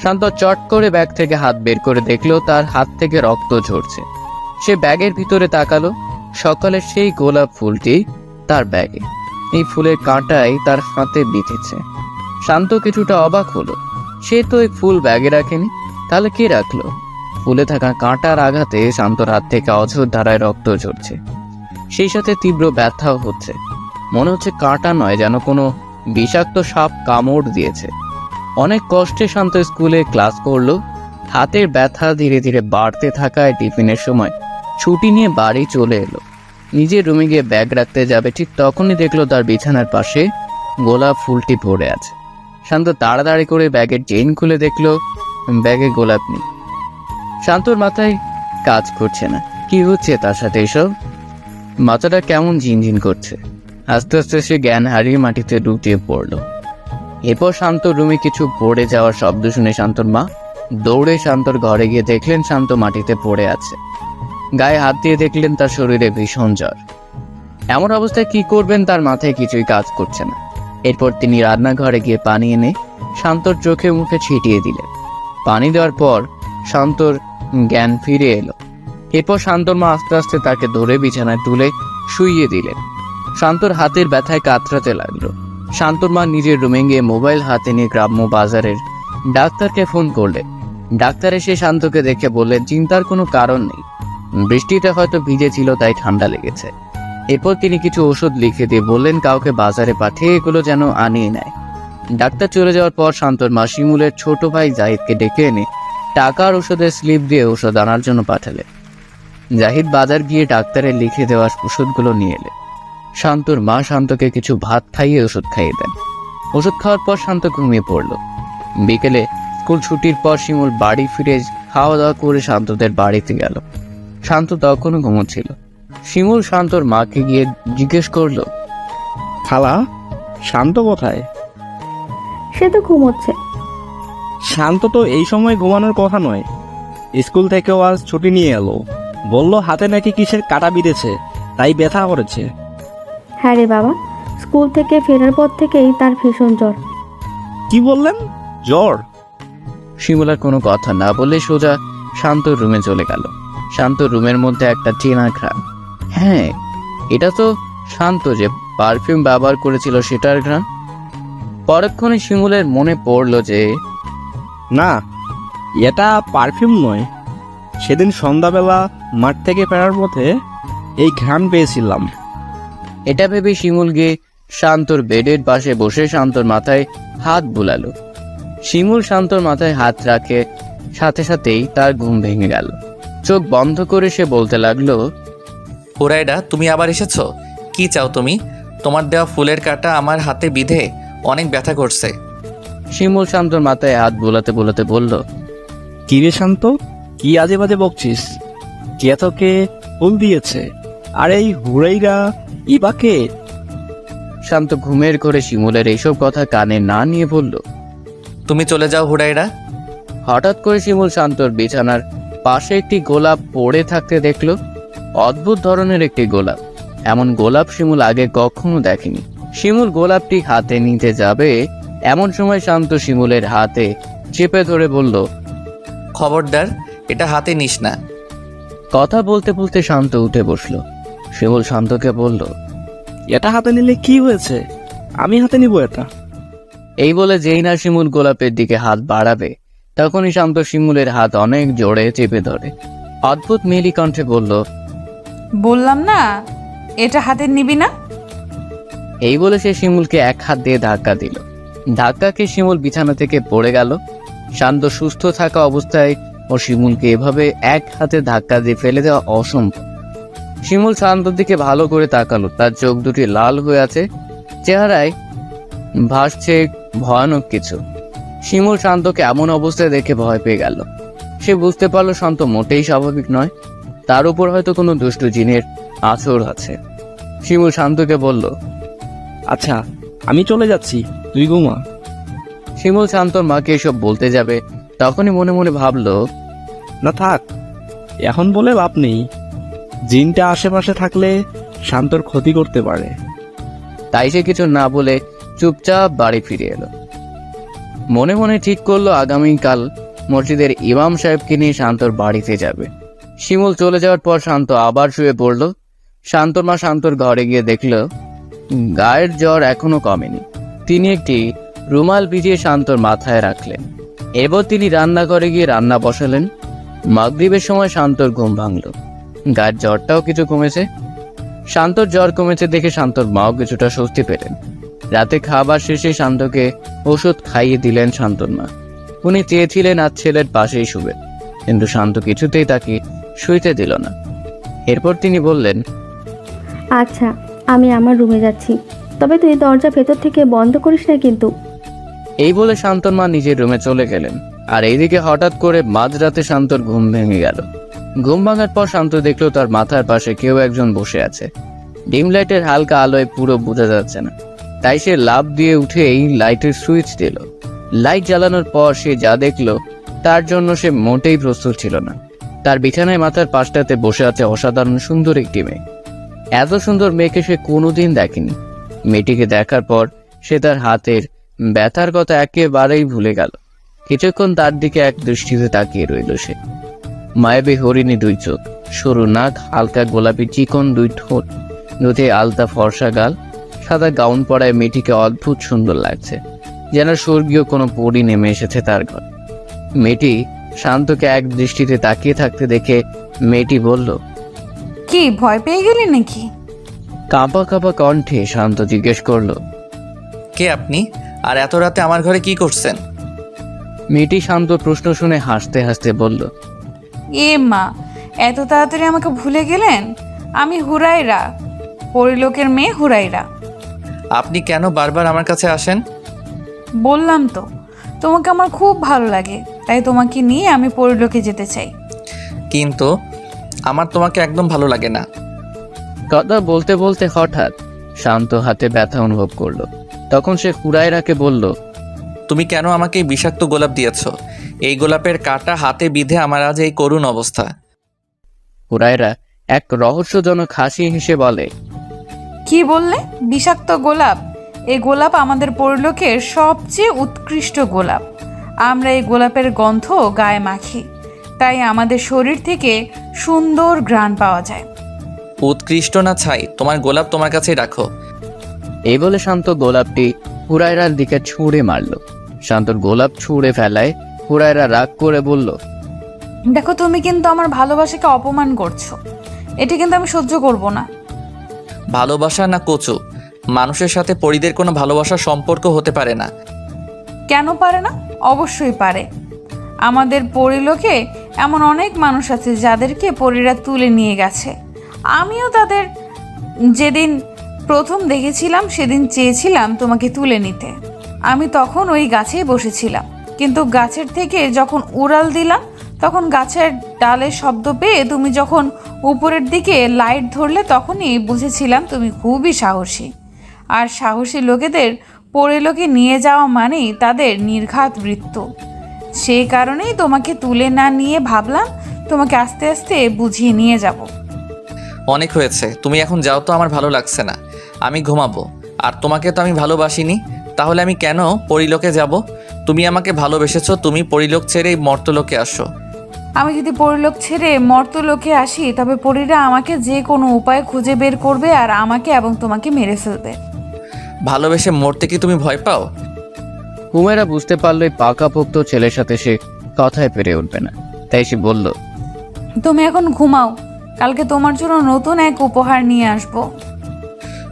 [SPEAKER 1] শান্ত চট করে ব্যাগ থেকে হাত বের করে দেখলো তার হাত থেকে রক্ত ঝরছে। সে ব্যাগের ভিতরে তাকালো, সকালের সেই গোলাপ ফুলটি তার ব্যাগে। এই ফুলের কাঁটাই তার হাতে বিঁধেছে। শান্ত কিছুটা অবাক হলো, সে তো এই ফুল ব্যাগে রাখেনি, তাহলে কে রাখলো? ফুলে থাকা কাঁটার আঘাতে শান্তর হাত থেকে অঝোর ধারায় রক্ত ঝরছে, সেই সাথে তীব্র ব্যথাও হচ্ছে। মনে হচ্ছে কাঁটা নয়, যেন কোনো বিষাক্ত সাপ কামড় দিয়েছে। অনেক কষ্টে শান্ত স্কুলে ক্লাস করলো। হাতের ব্যথা ধীরে ধীরে বাড়তে থাকায় টিফিনের সময় ছুটি নিয়ে বাড়ি চলে এলো। নিজের রুমে গিয়ে ব্যাগ রাখতে যাবে, ঠিক তখনই দেখলো তার বিছানার পাশে গোলাপ ফুলটি পড়ে আছে। শান্ত তাড়াতাড়ি করে ব্যাগের চেইন খুলে দেখলো ব্যাগে গোলাপ নেই। শান্তর মাথায় কাজ করছে না, কি হচ্ছে তার সাথে এসব? মাথাটা কেমন ঝিনঝিন করছে। আস্তে আস্তে সে জ্ঞান হারিয়ে মাটিতে লুটিয়ে পড়ল। এরপর শান্ত রুমে কিছু পড়ে যাওয়ার শব্দ শুনে শান্তর মা দৌড়ে শান্তর ঘরে গিয়ে দেখলেন শান্ত মাটিতে পড়ে আছে। গায়ে হাত দিয়ে দেখলেন তার শরীরে ভীষণ জ্বর। এমন অবস্থায় কি করবেন তার মাথায় কিছুই কাজ করছে না। এরপর তিনি রান্নাঘরে গিয়ে পানি এনে শান্তর চোখে মুখে ছিটিয়ে দিলেন। পানি দেওয়ার পর শান্তর জ্ঞান ফিরে এলো। এরপর শান্তর মা আস্তে আস্তে তাকে ধরে বিছানায় তুলে শুইয়ে দিলেন। শান্তর হাতের ব্যথায় কাতরাতে লাগলো। শান্তর মা নিজের রুমে গিয়ে মোবাইল হাতে নিয়ে গ্রাম্য বাজারের ডাক্তারকে ফোন করলেন। ডাক্তার এসে শান্তকে দেখে বললেন চিন্তার কোনো কারণ নেই, বৃষ্টিতে হয়তো ভিজেছিল তাই ঠান্ডা লেগেছে। এরপর তিনি কিছু ওষুধ লিখে দিয়ে বললেন কাউকে বাজারে পাঠিয়ে এগুলো যেন আনিয়ে নেয়। ডাক্তার চলে যাওয়ার পর শান্তর মা শিমুলের ছোট ভাই জাহিদকে ডেকে এনে টাকার ওষুধের স্লিপ দিয়ে ওষুধ আনার জন্য পাঠালেন। জাহিদ বাজার গিয়ে ডাক্তারের লিখে দেওয়া ওষুধগুলো নিয়ে এলেন। শান্তর মা শান্তকে কিছু ভাত খাইয়ে ওষুধ খাইয়ে দেন। ওষুধ খাওয়ার পর শান্ত ঘুমিয়ে পড়ল। বিকেলে স্কুল ছুটির পর শিমুল বাড়ি ফিরে খাওয়া দাওয়া করে শান্তদের বাড়িতে গেল। শান্ত তখনও ঘুমোচ্ছিল। শিমুল শান্তর মাকে গিয়ে জিজ্ঞেস করলো,
[SPEAKER 3] খালা, শান্ত কোথায়?
[SPEAKER 4] সে তো ঘুমোচ্ছে।
[SPEAKER 3] শান্ত তো এই সময় ঘুমানোর কথা নয়। স্কুল থেকেও আজ ছুটি নিয়ে এলো। বললো হাতে নাকি কিসের কাটা বিঁধেছে, তাই ব্যথা করেছে।
[SPEAKER 4] হ্যাঁ রে বাবা, স্কুল থেকে ফেরার পর থেকেই তার ভীষণ জ্বর।
[SPEAKER 3] কি বললেন? জ্বর?
[SPEAKER 1] শিমুল আর কোনো কথা না বলে সোজা শান্তর রুমে চলে গেল। শান্ত রুমের মধ্যে একটা চেনা ঘ্রাণ। হ্যাঁ, এটা তো শান্ত যে পারফিউম ব্যবহার করেছিল সেটার ঘ্রাণ। পরক্ষণে শিমুলের মনে পড়লো যে
[SPEAKER 3] না, এটা পারফিউম নয়। সেদিন সন্ধ্যাবেলা মাঠ থেকে ফেরার পথে এই ঘ্রাণ পেয়েছিলাম।
[SPEAKER 1] এটা ভেবে শিমুল গিয়ে শান্তর বেডের পাশে বসে শান্তর মাথায় হাত বুলালো। শিমুল শান্তর মাথায় হাত রাখে সাথে সাথেই তার ঘুম ভেঙে গেল। চোখ বন্ধ করে সে বলতে লাগলো,
[SPEAKER 2] হুরাইডা, তুমি আবার এসেছো? কি চাও তুমি? তোমার দেওয়া ফুলের কাঁটা আমার হাতে বিঁধে অনেক ব্যথা করছে।
[SPEAKER 1] শিমুল শান্তর মাথায় হাত বোলাতে বোলাতে বলল,
[SPEAKER 3] কি রে শান্ত, কি আজে বাজে বকছিস? কে তোকে ফুল দিয়েছে? আর এই হুরাইরা ইবাকে?
[SPEAKER 1] শান্ত ঘুমের ঘরে শিমুলের এইসব কথা কানে না নিয়ে বলল।
[SPEAKER 2] তুমি চলে যাও হুরাইডা।
[SPEAKER 1] হঠাৎ করে শিমুল শান্তর বিছানার পাশে একটি গোলাপ পড়ে থাকতে দেখলো। অদ্ভুত ধরনের একটি গোলাপ। এমন গোলাপ শিমুল আগে কখনো দেখেনি। শিমুল গোলাপটি হাতে নিতে যাবে, এমন সময় শান্ত শিমুলের হাতে চেপে ধরে বলল,
[SPEAKER 2] খবরদার, এটা হাতে নিস না।
[SPEAKER 1] কথা বলতে বলতে শান্ত উঠে বসলো। শিমুল শান্তকে বলল,
[SPEAKER 3] এটা হাতে নিলে কি হয়েছে? আমি হাতে নিব এটা।
[SPEAKER 1] এই বলে যেই না শিমুল গোলাপের দিকে হাত বাড়াবে, তখনই শান্ত শিমুলের হাত অনেক জোরে চেপে ধরে। অদ্ভুত মেলি কণ্ঠে বলল,
[SPEAKER 5] বললাম না এটা হাতে নিবি না।
[SPEAKER 1] এই বলে সে শিমুলকে এক হাত দিয়ে ধাক্কা দিল। ধাক্কাকে শিমুল বিছানা থেকে পড়ে গেল। শান্ত সুস্থ থাকা অবস্থায় ও শিমুলকে এভাবে এক হাতে ধাক্কা দিয়ে ফেলে দেওয়া অসম্ভব। শিমুল শান্তর দিকে ভালো করে তাকালো। তার চোখ দুটি লাল হয়ে আছে, চেহারায় ভাসছে ভয়ানক কিছু। শিমুল শান্তকে এমন অবস্থায় দেখে ভয় পেয়ে গেল। সে বুঝতে পারলো শান্ত মোটেই স্বাভাবিক নয়, তার উপর হয়তো কোনো দুষ্টু জিনের আঁচড় আছে। শিমুল শান্তকে বলল,
[SPEAKER 3] আচ্ছা আমি চলে যাচ্ছি, তুই ঘুমা।
[SPEAKER 1] শিমুল শান্তর মাকে এসব বলতে যাবে, তখনই মনে মনে ভাবলো,
[SPEAKER 3] না থাক, এখন বলে লাভ নেই। জিনটা আশেপাশে থাকলে শান্তর ক্ষতি করতে পারে।
[SPEAKER 1] তাই সে কিছু না বলে চুপচাপ বাড়ি ফিরে এলো। মনে মনে ঠিক করলো আগামীকাল মসজিদের ইমাম সাহেবকে নিয়ে শান্তর বাড়িতে যাবে। শিমুল চলে যাওয়ার পর শান্ত আবার শুয়ে পড়ল। শান্তর মা শান্তর ঘরে গিয়ে দেখল গায়ের জ্বর এখনো কমেনি। তিনি একটি রুমাল ভিজিয়ে শান্তর মাথায় রাখলেন। এরপর তিনি রান্নাঘরে গিয়ে রান্না বসালেন। মাগরিবের সময় শান্তর ঘুম ভাঙল। গায়ের জ্বরটাও কিছু কমেছে। শান্তর জ্বর কমেছে দেখে শান্তর মাও কিছুটা স্বস্তি পেলেন। রাতে খাবার শেষে শান্তকে ওষুধ খাইয়ে দিলেন শান্তর মা। উনি চেয়েছিলেন আজ ছেলের পাশেই শুবে, কিন্তু শান্ত কিছুতেই তাকে শুইতে দিল না। এরপর তিনি বললেন,
[SPEAKER 4] আচ্ছা আমি আমার রুমে যাচ্ছি, তবে তুই দরজা ভেতর থেকে বন্ধ করিস না কিন্তু।
[SPEAKER 1] এই বলে শান্তর মা নিজের রুমে চলে গেলেন। আর এইদিকে হঠাৎ করে মাঝরাতে শান্তর ঘুম ভেঙে গেল। ঘুম ভাঙার পর শান্ত দেখলো তার মাথার পাশে কেউ একজন বসে আছে। ডিম লাইটের হালকা আলোয় পুরো বোঝা যাচ্ছে না, তাই সে লাফ দিয়ে উঠে এই লাইটের সুইচ দিল। লাইট জ্বালানোর পর সে যা দেখলো তার জন্য সে মোটেই প্রস্তুত ছিল না। তার বিছানায় মাথার পাশটাতে বসে আছে অসাধারণ সুন্দর একটি মেয়ে। এত সুন্দর মেয়েকে সে কোনোদিন দেখেনি। মেয়েটিকে দেখার পর সে তার হাতের ব্যথার কথা একেবারেই ভুলে গেল। কিছুক্ষণ তার দিকে এক দৃষ্টিতে তাকিয়ে রইল সে। মায়াবী হরিণী দুই চোখ, সরু নাক, হালকা গোলাপি চিকন দুই ঠোঁট, দুধে আলতা ফর্সা গাল। সাদা গাউন পরায় মেয়েটিকে অদ্ভুত সুন্দর লাগছে, যেন স্বর্গীয় কোনো পরী নেমে এসেছে তার ঘর। মেয়েটি শান্তকে এক দৃষ্টিতে তাকিয়ে থাকতে দেখে মেয়েটি বলল,
[SPEAKER 5] কি ভয় পেয়ে গেলি নাকি?
[SPEAKER 1] কাঁপা কাঁপা কণ্ঠে শান্ত জিজ্ঞেস করলো,
[SPEAKER 2] কে আপনি? আর এত রাতে আমার ঘরে কি করছেন?
[SPEAKER 1] মেয়েটি শান্ত প্রশ্ন শুনে হাসতে হাসতে বলল,
[SPEAKER 5] এ মা, এত তাড়াতাড়ি আমাকে ভুলে গেলেন? আমি হুরাইরা, পরিলোকের মেয়ে হুরাইরা।
[SPEAKER 2] আপনি কেন বারবার আমার কাছে আসেন?
[SPEAKER 5] বললাম তো তোমাকে আমার খুব ভালো লাগে, তাই তোমাকে নিয়ে আমি পরিলোকে যেতে চাই।
[SPEAKER 2] কিন্তু আমার তোমাকে একদম ভালো লাগে না।
[SPEAKER 1] কথা বলতে বলতে হঠাৎ শান্ত হাতে ব্যথা অনুভব করলো। তখন সে হুরায়রাকে বলল,
[SPEAKER 2] তুমি কেন আমাকে এই বিষাক্ত গোলাপ দিয়েছ? এই গোলাপের কাঁটা হাতে বিঁধে আমার আজ এই করুণ অবস্থা।
[SPEAKER 1] হুরায়রা এক রহস্যজনক হাসি হেসে বলে,
[SPEAKER 5] কি বললে? বিষাক্ত গোলাপ? এই গোলাপ আমাদের পরিলোকের সবচেয়ে উৎকৃষ্ট গোলাপ। আমরা এই গোলাপের গন্ধ গায়ে মাখি, তাই আমাদের শরীর থেকে সুন্দর ঘ্রাণ পাওয়া যায়।
[SPEAKER 2] উৎকৃষ্ট না ছাই, তোমার গোলাপ তোমার কাছেই রাখো।
[SPEAKER 1] এই বলে শান্ত গোলাপটি হুরায়রার দিকে ছুঁড়ে মারল। শান্তর গোলাপ ছুঁড়ে ফেলায় হুরায়রা রাগ করে বলল,
[SPEAKER 5] দেখো, তুমি কিন্তু আমার ভালোবাসাকে অপমান করছো। এটি কিন্তু আমি সহ্য করব না।
[SPEAKER 2] ভালোবাসা না কচু? মানুষের সাথে পরীদের কোনো ভালোবাসার সম্পর্ক হতে পারে না।
[SPEAKER 5] কেন পারে না? অবশ্যই পারে। আমাদের পরিলোকে এমন অনেক মানুষ আছে যাদেরকে পরীরা তুলে নিয়ে গেছে। আমিও তাদের যেদিন প্রথম দেখেছিলাম সেদিন চেয়েছিলাম তোমাকে তুলে নিতে। আমি তখন ওই গাছেই বসেছিলাম, কিন্তু গাছের থেকে যখন উড়াল দিলাম তখন গাছের ডালের শব্দ পেয়ে তুমি যখন উপরের দিকে লাইট ধরলে তখনই বুঝেছিলাম তুমি খুবই সাহসী। আর সাহসী লোকেদের পরিলোকে নিয়ে যাওয়া মানেই তাদের নির্ঘাত মৃত্যু। সেই কারণেই তোমাকে তুলে না নিয়ে ভাবলাম তোমাকে আস্তে আস্তে বুঝিয়ে নিয়ে যাব।
[SPEAKER 2] অনেক হয়েছে, তুমি এখন যাও তো, আমার ভালো লাগছে না। আমি ঘুমাবো। আর তোমাকে তো আমি ভালোবাসিনি, তাহলে আমি কেন পরিলোকে যাব? তুমি আমাকে ভালোবেসেছো, তুমি পরিলোক ছেড়ে এই মর্তলোকে আসো।
[SPEAKER 5] আমি যদি পরিলোক ছেড়ে মর্তলোকে আসি তবে পরীরা আমাকে যে কোনো উপায় খুঁজে বের করবে আর আমাকে এবং তোমাকে মেরে ফেলবে।
[SPEAKER 2] ভালোবেসে মরতে কি তুমি ভয় পাও?
[SPEAKER 1] হুমেরা বুঝতে পারলো এই পাকাপোক্ত ছেলের সাথে সে কথায় পেরে উঠবে না, তাই সে বলল,
[SPEAKER 5] তুমি এখন ঘুমাও, কালকে তোমার জন্য নতুন এক উপহার নিয়ে আসবো।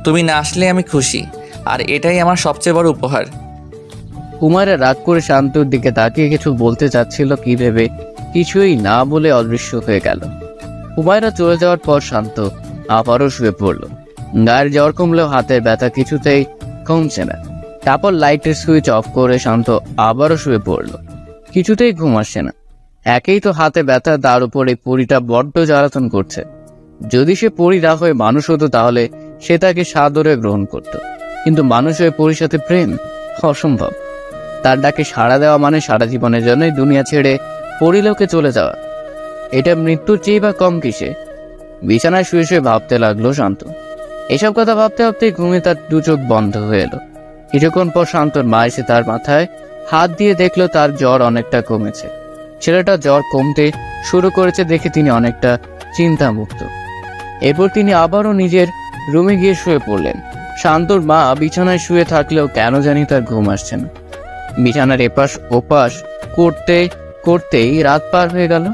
[SPEAKER 2] তুমি না আসলে আমি খুশি, আর এটাই আমার সবচেয়ে বড় উপহার।
[SPEAKER 1] হুমায়রা রাগ করে শান্তর দিকে তাকিয়ে কিছু বলতে চাচ্ছিল কি ভেবে কিছুই না বলে অদৃশ্য হয়ে গেল। হুমায়রা চলে যাওয়ার পর শান্ত আবারও শুয়ে পড়ল। গায়ের জ্বর কমলেও হাতের ব্যথা কিছুতেই কমছে না। তারপর লাইটের সুইচ অফ করে শান্ত আবারও শুয়ে পড়ল। কিছুতেই ঘুম আসছে না। একেই তো হাতে ব্যথা, তার উপরে পরীটা বড্ড জ্বালাতন করছে। যদি সে পরী না হয়ে মানুষ হতো তাহলে সে তাকে সাদরে গ্রহণ করত, কিন্তু মানুষ হয়ে পরীর সাথে প্রেম অসম্ভব। তার ডাকে সাড়া দেওয়া মানে সারা জীবনের জন্যই দুনিয়া ছেড়ে পরিলোকে চলে যাওয়া। এটা মৃত্যুর চেয়ে বা কম কিসে? বিছানায় শুয়ে শুয়ে ভাবতে লাগলো শান্ত। এসব কথা ভাবতে ভাবতে ঘুমে তার দু চোখ বন্ধ হয়ে এলো। কিছুক্ষণ পর শান্তর মা এসে তার মাথায় হাত দিয়ে দেখলো তার জ্বর অনেকটা কমেছে। ছেলেটা জ্বর কমতে শুরু করেছে দেখে তিনি অনেকটা চিন্তামুক্ত। এরপর তিনি আবারও নিজের রুমে গিয়ে শুয়ে পড়লেন। শান্তর মা বিছানায় শুয়ে থাকলেও কেন জানি তার ঘুম আসছে না। বিছানার এপাশ ওপাশ করতে করতেই রাত পার হয়ে গেল।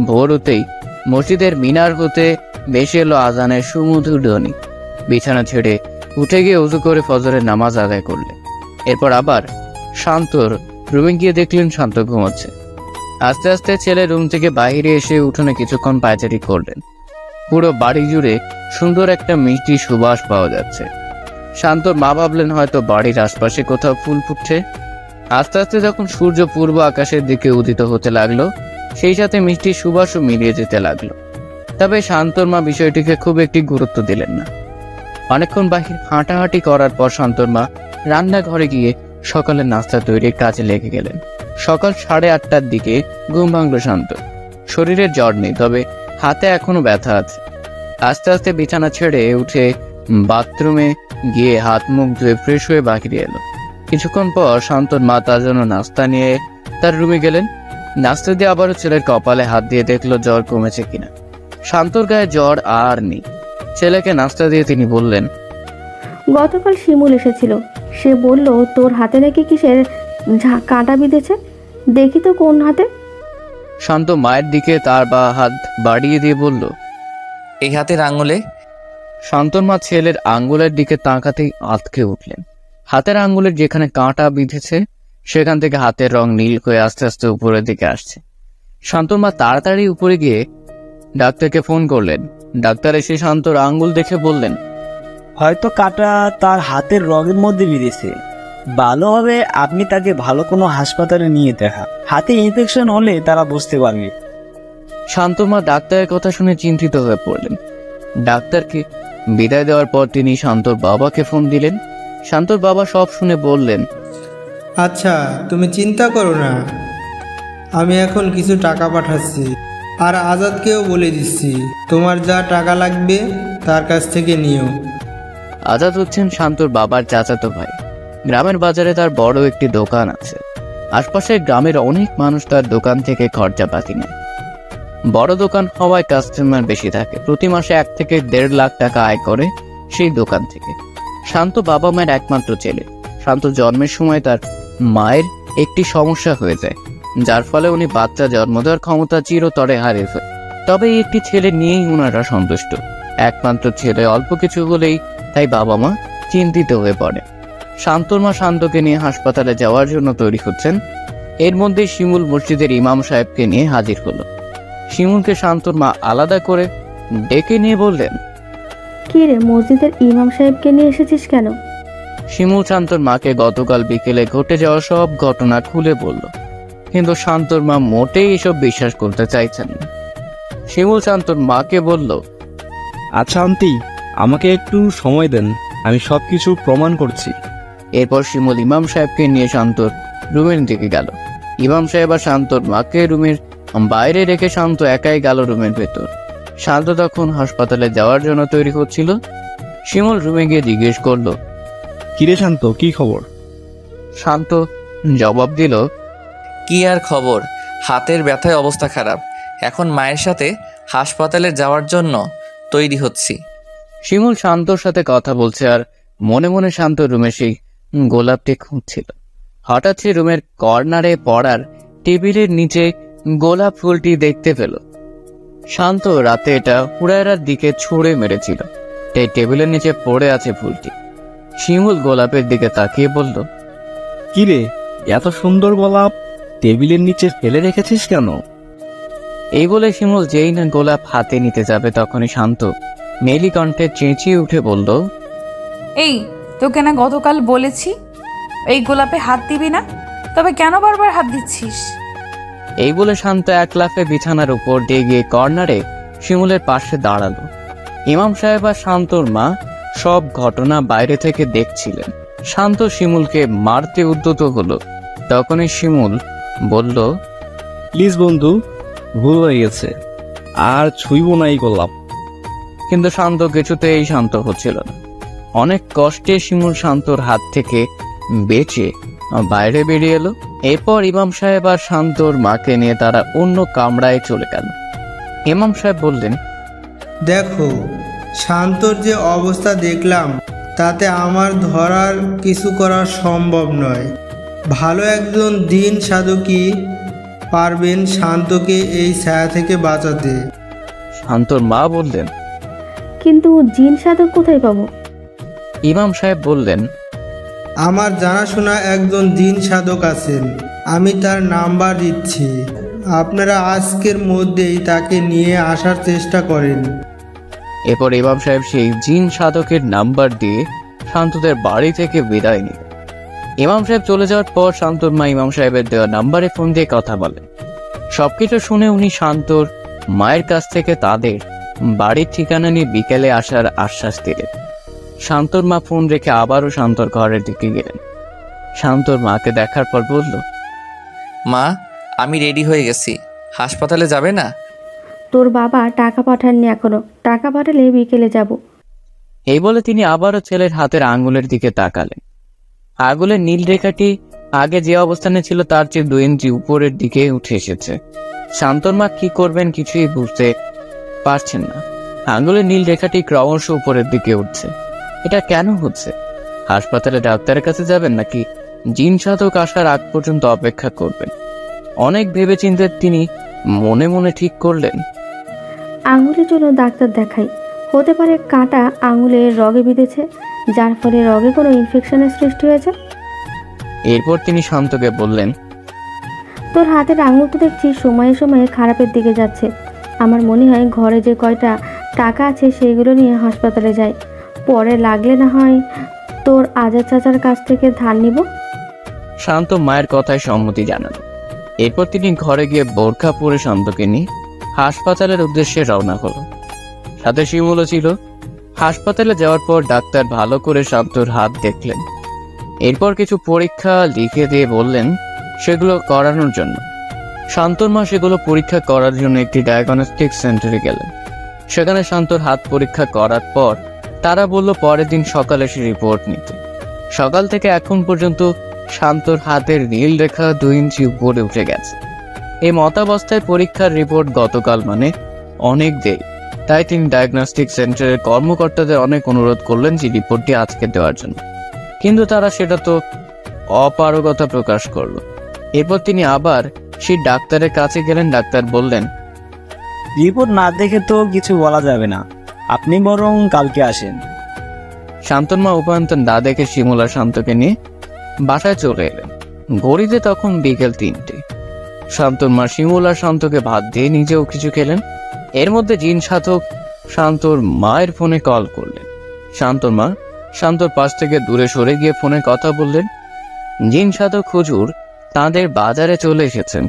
[SPEAKER 1] ভোর হতেই মসজিদের মিনার হতে ভেসে এলো আজানের সুমধুর ধ্বনি। বিছানা ছেড়ে উঠে গিয়ে উজু করে ফজরের নামাজ আদায় করলেন। এরপর আবার শান্তর রুমে গিয়ে দেখলেন শান্ত ঘুমাচ্ছে। আস্তে আস্তে ছেলে রুম থেকে বাইরে এসে উঠোনে কিছুক্ষণ পায়চারি করলেন। পুরো বাড়ি জুড়ে সুন্দর একটা মিষ্টি সুবাস পাওয়া যাচ্ছে। শান্তর মা ভাবলেন হয়তো বাড়ির আশপাশে কোথাও ফুল ফুটছে। আস্তে আস্তে যখন সূর্য পূর্ব আকাশের দিকে উদিত হতে লাগলো, সেই সাথে মিষ্টি সুবাসও মিলিয়ে যেতে লাগলো। তবে শান্তর মা বিষয়টিকে খুব একটি গুরুত্ব দিলেন না। অনেকক্ষণ বাহির হাঁটাহাঁটি করার পর শান্তর মা রান্নাঘরে গিয়ে সকালের নাস্তা তৈরির কাজে লেগে গেলেন। সকাল 8:30টার দিকে ঘুম ভাঙল শান্ত। শরীরের জ্বর নেই, তবে হাতে এখনো ব্যথা আছে। আস্তে আস্তে বিছানা ছেড়ে উঠে বাথরুমে গিয়ে হাত মুখ ধুয়ে ফ্রেশ হয়ে বাহিরে এলো। কিছুক্ষণ পর শান্তর মা তার জন্য নাস্তা নিয়ে তার রুমে গেলেন। নাস্তা দিয়ে আবারও ছেলের কপালে হাত দিয়ে দেখলো জ্বর কমেছে কিনা। শান্তর গায়ে জ্বর আর নেই। ছেলেকে নাস্তা দিয়ে তিনি বললেন,
[SPEAKER 4] গতকাল শিমুল এসেছিল, সে বলল তোর হাতে নাকি কিসের কাঁটা বিঁধেছে, দেখি তো কোন হাতে।
[SPEAKER 1] শান্ত মায়ের দিকে তার বা হাত বাড়িয়ে দিয়ে বলল।
[SPEAKER 2] এই হাতের আঙুলে।
[SPEAKER 1] শান্তর মা ছেলের আঙ্গুলের দিকে তাকাতেই আঁতকে উঠলেন। হাতের আঙ্গুলের যেখানে কাঁটা বিঁধেছে সেখান থেকে হাতের রং নীল হয়ে আস্তে আস্তে উপরের দিকে আসছে। শান্তর মা তাড়াতাড়ি উপরে গিয়ে ডাক্তারকে ফোন করলেন। ডাক্তার এসে শান্তর আঙ্গুল দেখে বললেন,
[SPEAKER 6] হয়তো কাটা তার হাতের রগের মধ্যে বিঁধেছে। ভালো হবে আপনি তাকে ভালো কোনো হাসপাতালে নিয়ে দেখা। হাতে ইনফেকশন হলে তারা বুঝতে পারবে।
[SPEAKER 1] শান্তর মা ডাক্তারের কথা শুনে চিন্তিত হয়ে পড়লেন। ডাক্তারকে বিদায় দেওয়ার পর তিনি শান্তর বাবাকে ফোন দিলেন। শান্তর বাবা সব শুনে বললেন,
[SPEAKER 7] আচ্ছা, তুমি চিন্তা করো না, আমি এখন কিছু টাকা পাঠাচ্ছি, আর আজাদকেও বলে দিচ্ছি তোমার যা টাকা লাগবে তার কাছ থেকে নিও।
[SPEAKER 1] আজাদ হচ্ছেন শান্তর বাবার চাচাতো ভাই। গ্রামের বাজারে তার বড় একটি দোকান আছে। আশপাশের গ্রামের অনেক মানুষ তার দোকান থেকে খরচাপাতি নেয়। বড় দোকান হওয়ায় কাস্টমার বেশি থাকে। প্রতি মাসে 1 থেকে 1.5 লাখ টাকা আয় করে সেই দোকান থেকে। শান্ত বাবা মায়ের একমাত্র ছেলে। শান্ত জন্মের সময় তার মায়ের একটি সমস্যা হয়ে যায়, যার ফলে উনি বাচ্চা জন্ম দেওয়ার ক্ষমতা চিরতরে হারিয়ে ফেলে। তবে এই একটি ছেলে নিয়েই ওনারা সন্তুষ্ট। একমাত্র ছেলে, অল্প কিছু হলেই তাই বাবা মা চিন্তিত হয়ে পড়ে। শান্তর মা শান্তকে নিয়ে হাসপাতালে যাওয়ার জন্য তৈরি হচ্ছেন। এর মধ্যে শিমুল মসজিদের ইমাম সাহেবকে নিয়ে হাজির হলো। শিমুলকে শান্তর মা আলাদা করে ডেকে নিয়ে বললেন,
[SPEAKER 4] কি রে, মসজিদের ইমাম সাহেবকে নিয়ে এসেছিস কেন?
[SPEAKER 1] শিমুল শান্তর মাকে গতকাল বিকেলে ঘটে যাওয়া সব ঘটনা খুলে বলল, কিন্তু শান্তর মা মোটেই এসব বিশ্বাস করতে চাইছেন না। শিমুল শান্তর মাকে বলল,
[SPEAKER 3] আচ্ছা আন্টি, আমাকে একটু সময় দেন, আমি সবকিছু প্রমাণ করছি।
[SPEAKER 1] এরপর শিমুল ইমাম সাহেবকে নিয়ে শান্তর রুমের দিকে গেল। ইমাম সাহেব আর শান্তর মাকে রুমের বাইরে রেখে শান্ত একাই গেল রুমের ভেতর। শান্ত তখন হাসপাতালে যাওয়ার জন্য তৈরি হচ্ছিল। শিমুল রুমে গিয়ে জিজ্ঞেস করলো,
[SPEAKER 3] কিরে শান্ত, কি খবর?
[SPEAKER 1] শান্ত জবাব দিল,
[SPEAKER 2] কি আর খবর, হাতের ব্যথায় অবস্থা খারাপ। এখন মায়ের সাথে হাসপাতালে যাওয়ার জন্য তৈরি হচ্ছি।
[SPEAKER 1] শিমুল শান্তর সাথে কথা বলছে আর মনে মনে শান্ত রুমে সেই গোলাপটি খুঁজছিল। হঠাৎ সে রুমের কর্নারে পড়ার টেবিলের নিচে গোলাপ ফুলটি দেখতে পেল। শান্ত রাতে এটা হুড়ায়রার দিকে ছুঁড়ে মেরেছিল, তাই টেবিলের নিচে পড়ে আছে ফুলটি। শিমুল গোলাপের দিকে তাকিয়ে বলল,
[SPEAKER 3] কিরে, এত সুন্দর গোলাপ টেবিলের নিচে ফেলে রেখেছিস কেন?
[SPEAKER 1] এই বলে শিমুল যেই না গোলাপ হাতে নিতে যাবে তখনই শান্ত মেলি কণ্ঠে চেঁচিয়ে উঠে বলল,
[SPEAKER 5] এই, তোকে না গতকাল বলেছি এই গোলাপে হাত দিবি না, তবে কেন বারবার হাত দিচ্ছিস?
[SPEAKER 1] এই বলে শান্ত এক লাফে বিছানার উপর দিয়ে গিয়ে কর্নারে শিমুলের পাশে দাঁড়ালো। ইমাম সাহেব আর শান্তর মা সব ঘটনা বাইরে থেকে দেখছিলেন। শান্ত শিমুলকে মারতে উদ্যত হলো, তখনই শিমুল বলল,
[SPEAKER 3] প্লিজ বন্ধু, ভুল হয়ে গেছে, আর ছুঁইব না এই গোলাপ।
[SPEAKER 1] কিন্তু শান্ত কিছুতেই শান্ত হচ্ছিল না। অনেক কষ্টে শিমুল শান্তর হাত থেকে বেঁচে বাইরে বেরিয়ে এলো। এরপর ইমাম সাহেব আর শান্তর মাকে নিয়ে তারা অন্য কামরায় চলে গেল। ইমাম সাহেব বললেন,
[SPEAKER 7] দেখো, শান্তর যে অবস্থা দেখলাম তাতে আমার ধরার কিছু করা সম্ভব নয়। ভালো একজন দিন সাধকই পারবেন শান্তকে এই ছায়া থেকে বাঁচাতে।
[SPEAKER 1] শান্তর মা বললেন।
[SPEAKER 4] কিন্তু জিন সাধক কোথায় পাবো?
[SPEAKER 1] ইমাম সাহেব বললেন,
[SPEAKER 7] আমার জানাশোনা একজন জিন সাধক আছেন, আমি তার নাম্বার দিচ্ছি। আপনারা আজকের মধ্যেই তাকে নিয়ে আসার চেষ্টা করেন।
[SPEAKER 1] এরপর ইমাম সাহেব সেই জিন সাধকের নাম্বার দিয়ে শান্তদের বাড়ি থেকে বিদায় নিল। ইমাম সাহেব চলে যাওয়ার পর শান্তর মা ইমাম সাহেবের দেওয়া নাম্বারে ফোন দিয়ে কথা বলেন। সবকিছু শুনে উনি শান্তর মায়ের কাছ থেকে তাদের বাড়ির ঠিকানা নিয়ে বিকেলে আসার আশ্বাস দিলেন। শান্তর মা ফোন রেখে আবারও শান্তর ঘরের দিকে গেলেন। শান্তর মাকে দেখার পর বলল,
[SPEAKER 2] মা, আমি রেডি হয়ে গেছি, হাসপাতালে যাবে না?
[SPEAKER 4] তোর বাবা টাকা পাঠাননি এখনো, টাকা পাঠালে বিকেলে যাব।
[SPEAKER 1] এই বলে তিনি আবারও ছেলের হাতের আঙ্গুলের দিকে তাকালেন। আঙ্গুলের নীল রেখাটি আগে যে অবস্থানে ছিল তার চেয়ে 2 ইঞ্চি উপরের দিকে উঠে এসেছে। শান্তর মা কি করবেন কিছুই বুঝতে পারছেন না। আঙ্গুলের নীল রেখাটি ক্রমশ উপরের দিকে উঠছে। এটা কেন হচ্ছে? হাসপাতালে ডাক্তারের কাছে যাবেন নাকি জিন সাধক আসার আগ পর্যন্ত অপেক্ষা করবেন? অনেক ভেবেচিন্তে তিনি মনে মনে ঠিক করলেন,
[SPEAKER 4] আঙুলের জন্য ডাক্তার দেখাই। হতে পারে কাঁটা আঙুলের রগে বিঁধেছে, যার ফলে রগে কোনো ইনফেকশনের সৃষ্টি হয়েছে।
[SPEAKER 1] এরপর তিনি শান্তকে বললেন,
[SPEAKER 4] তোর হাতের আঙুল তো দেখছি সময়ে সময়ে খারাপের দিকে যাচ্ছে। আমার মনে হয় ঘরে যে কয়টা টাকা আছে সেগুলো নিয়ে হাসপাতালে যাই, পরে লাগলে না হয় তোর আজাদ চাচার কাছ থেকে ধার নিব।
[SPEAKER 1] শান্ত মায়ের কথায় সম্মতি জানাল। এরপর তিনি ঘরে গিয়ে বোরখা পরে শান্তকে নিয়ে হাসপাতালের উদ্দেশ্যে রওনা হলো। সাথে শিমুলও ছিল। হাসপাতালে যাওয়ার পর ডাক্তার ভালো করে শান্তর হাত দেখলেন। এরপর কিছু পরীক্ষা লিখে দিয়ে বললেন সেগুলো করানোর জন্য। শান্তর মা সেগুলো পরীক্ষা করার জন্য একটি ডায়াগনস্টিক সেন্টারে গেলেন। সেখানে শান্তর হাত পরীক্ষা করার পর তারা বলল পরের দিন সকালে সে রিপোর্ট নিতে। সকাল থেকে এখন পর্যন্ত শান্তর হাতের নীল রেখা 2 ইঞ্চি উপরে উঠে গেছে। এই মতাবস্থায় পরীক্ষার রিপোর্ট গতকাল মানে অনেক দেরি। তাই তিনি ডায়াগনস্টিক সেন্টারের কর্মকর্তাদের অনেক অনুরোধ করলেন যে রিপোর্টটি আজকে দেওয়ার জন্য, কিন্তু তারা সেটা তো অপারগতা প্রকাশ করলো। এরপর তিনি আবার সেই ডাক্তারের কাছে গেলেন। ডাক্তার বললেন,
[SPEAKER 6] রিপোর্ট না দেখে তো কিছু বলা যাবে না, আপনি বরং কালকে আসেন।
[SPEAKER 1] শান্তর মা উপায়ন্তর না দেখে শিমুল আর শান্তকে নিয়ে বাসায় চলে এলেন। ঘড়িতে তখন বিকেল 3টে। শান্তর মা শিমুল আর শান্তকে ভাত দিয়ে নিজেও কিছু খেলেন। এর মধ্যে জিন সাধক শান্তর মায়ের ফোনে কল করলেন। শান্তর মা শান্তর পাশ থেকে দূরে সরে গিয়ে ফোনে কথা বললেন। জিন সাধক হুজুর তাদের বাজারে চলে এসেছেন।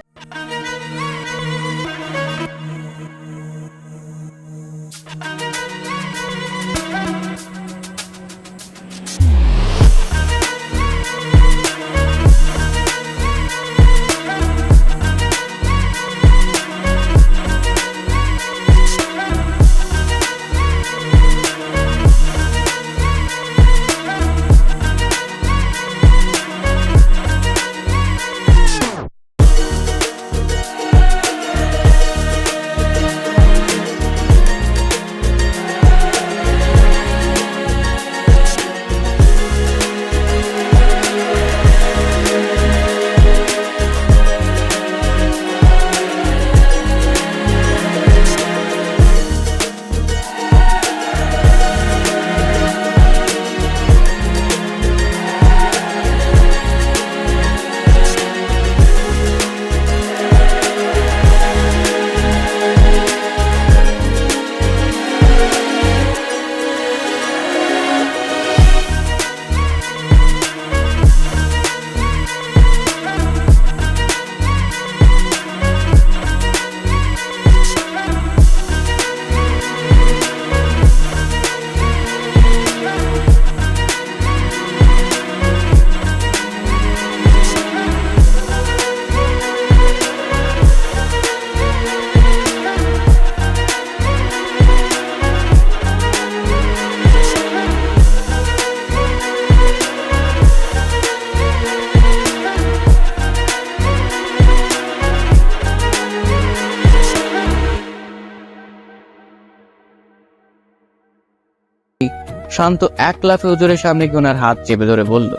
[SPEAKER 1] শান্ত এক লাফে হুজুরের সামনে গিয়ে ওনার হাত চেপে ধরে বলল,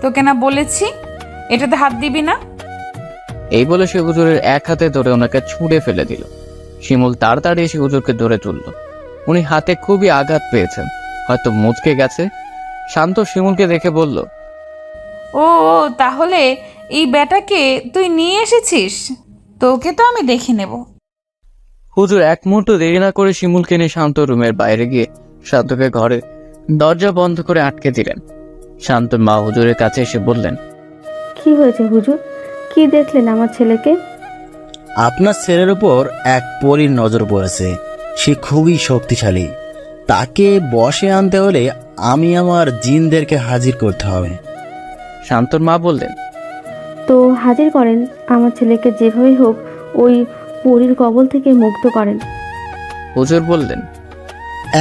[SPEAKER 5] তোকে না বলেছি এটাতে হাত দিবি না।
[SPEAKER 1] এই বলে সে হুজুরের এক হাতে ধরে ওনাকে ছুঁড়ে ফেলে দিল। শিমুল তাড়াতাড়ি এসে হুজুরকে ধরে তুলল। উনি হাতে খুবই আঘাত পেয়েছেন, হয়তো মুচকে গেছে। শান্ত শিমুলকে দেখে বলল,
[SPEAKER 5] ও ও, তাহলে এই ব্যাটাকে তুই নিয়ে এসেছিস, তোকে তো আমি দেখে নেব।
[SPEAKER 1] হুজুর এক মুহূর্ত দেরি না করে শিমুলকে নিয়ে শান্ত রুমের বাইরে গিয়ে শান্তকে ঘরে দরজা বন্ধ করে আটকে দিলেন। শান্ত মা হুজুরের কাছে এসে বললেন,
[SPEAKER 4] কি হয়েছে হুজুর? কি দেখলেন আমার ছেলেকে?
[SPEAKER 8] আপনার ছেলের উপর এক পরীর নজর পড়েছে। সে খুবই শক্তিশালী। তাকে বশে আনতে হলে আমি আমার জিনদেরকে হাজির করতে হবে।
[SPEAKER 1] শান্তর মা বললেন,
[SPEAKER 4] তো হাজির করেন, আমার ছেলেকে যেভাবেই হোক ওই পরীর কবল থেকে মুক্ত করেন।
[SPEAKER 1] হুজুর বললেন,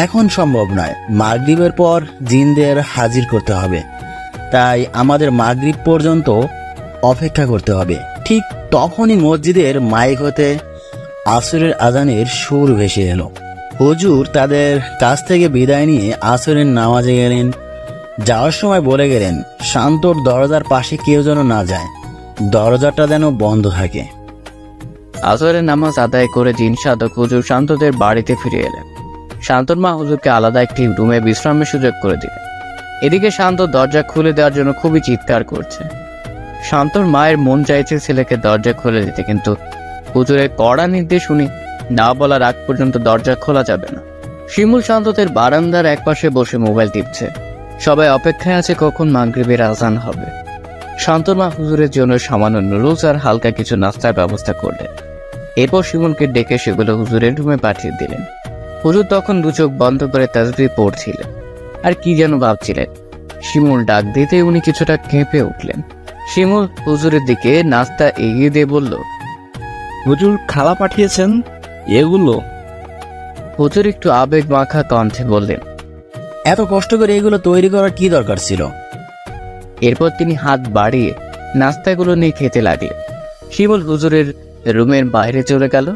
[SPEAKER 8] এখন সম্ভব নয়, মাগরিবের পর জিনদের হাজির করতে হবে। তাই আমাদের মাগরিব পর্যন্ত অপেক্ষা করতে হবে। ঠিক তখনই মসজিদের মাইক হতে আসরের আজানের সুর ভেসে এলো। হুজুর তাদের কাছ থেকে বিদায় নিয়ে আসরের নামাজে গেলেন। যাওয়ার সময় বলে গেলেন, শান্তর দরজার পাশে কেউ যেন না যায়, দরজাটা যেন বন্ধ থাকে।
[SPEAKER 1] আসরের নামাজ আদায় করে জিন সাধক হুজুর শান্তদের বাড়িতে ফিরে এলেন। শান্তর মা হুজুরকে আলাদা একটি রুমে বিশ্রামের সুযোগ করে দিলেন। এদিকে শান্ত দরজা খুলে দেওয়ার জন্য খুবই চিৎকার করছে। শান্তর মায়ের মন চাইছে ছেলেকে দরজা খুলে দিতে, কিন্তু হুজুরের কড়া নির্দেশ শুনি না বলার আগ পর্যন্ত দরজা খোলা যাবে না। শিমুল শান্তদের বারান্দার একপাশে বসে মোবাইল টিপছে। সবাই অপেক্ষায় আছে কখন মাগরিবের আজান হবে। শান্তর মা হুজুরের জন্য সামান্য নুডলস আর হালকা কিছু নাস্তার ব্যবস্থা করলেন। এরপর শিমুলকে ডেকে সেগুলো হুজুরের রুমে পাঠিয়ে দিলেন। হুজুর তখন দু চোখ বন্ধ করে তাসবিহ পড়ছিলেন আর কি যেন ভাবছিলেন। শিমুল ডাক দিতে উনি কিছুটা কেঁপে উঠলেন। শিমুল হুজুরের দিকে নাস্তা এগিয়ে দিয়ে বলল,
[SPEAKER 3] হুজুর খালা পাঠিয়েছেন এগুলো।
[SPEAKER 1] হুজুর একটু আবেগ মাখা কণ্ঠে বললেন।
[SPEAKER 8] এত কষ্ট করে এগুলো তৈরি করার কি দরকার ছিল?
[SPEAKER 1] এরপর তিনি হাত বাড়িয়ে নাস্তাগুলো নিয়ে খেতে লাগলেন। শিমুল হুজুরের রুমের বাইরে চলে গেল।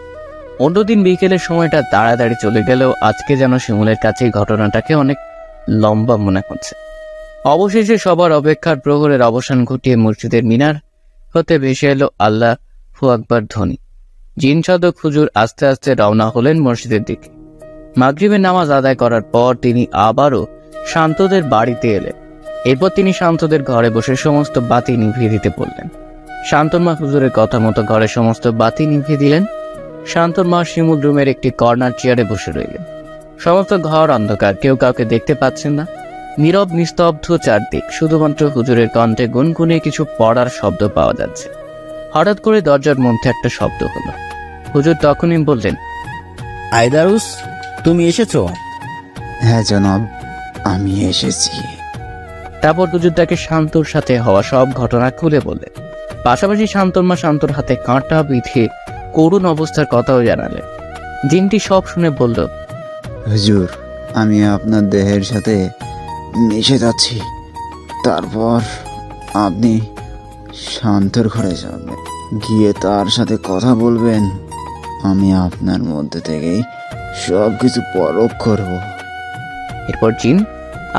[SPEAKER 1] অন্যদিন বিকেলের সময়টা তাড়াতাড়ি চলে গেলেও আজকে যেন শিমুলের কাছে এই ঘটনাটাকে অনেক লম্বা মনে হচ্ছে। অবশেষে সবার অপেক্ষার প্রহরের অবসান ঘটিয়ে মসজিদের মিনার হতে ভেসে এলো আল্লাহু আকবার ধ্বনি। জিন সাধক হুজুর আস্তে আস্তে রওনা হলেন মসজিদের দিকে। মাগরিবের নামাজ আদায় করার পর তিনি আবারও শান্তদের বাড়িতে এলেন। এরপর তিনি শান্তদের ঘরে বসে সমস্ত বাতি নিভিয়ে দিতে বললেন। শান্তর মা হুজুরের কথা মতো ঘরে সমস্ত বাতি নিভিয়ে দিলেন। শান্তর মা শিমুল রুমের একটি কর্নার চেয়ারে বসে রইলেন। সমস্ত ঘর অন্ধকার, কেউ কাউকে দেখতে পাচ্ছেন না। নীরব নিস্তব্ধ চারদিক, শুধুমাত্র হুজুরের কণ্ঠে গুনগুনে কিছু পড়ার শব্দ পাওয়া যাচ্ছে। হঠাৎ করে দরজার মধ্যে একটা শব্দ হলো। হুজুর তখনই বললেন,
[SPEAKER 8] আইদারুস, তুমি এসেছো?
[SPEAKER 9] হ্যাঁ জনাব, আমি এসেছি।
[SPEAKER 1] তারপর হুজুর তাকে শান্তর সাথে হওয়া সব ঘটনা খুলে বললেন। পাশাপাশি শান্তর মা শান্তর হাতে কাঁটা বিঁধে করুণ অবস্থার কথাও জানালেন। জিনটি সব শুনে বলল,
[SPEAKER 9] হুজুর, আমি আপনার দেহের সাথে মিশে যাচ্ছি। তারপর আপনি শান্তর ঘরে যাবেন, গিয়ে তার সাথে কথা বলবেন। আমি আপনার মধ্যে থেকেই সব কিছু পরখ করব।
[SPEAKER 1] এরপর জিন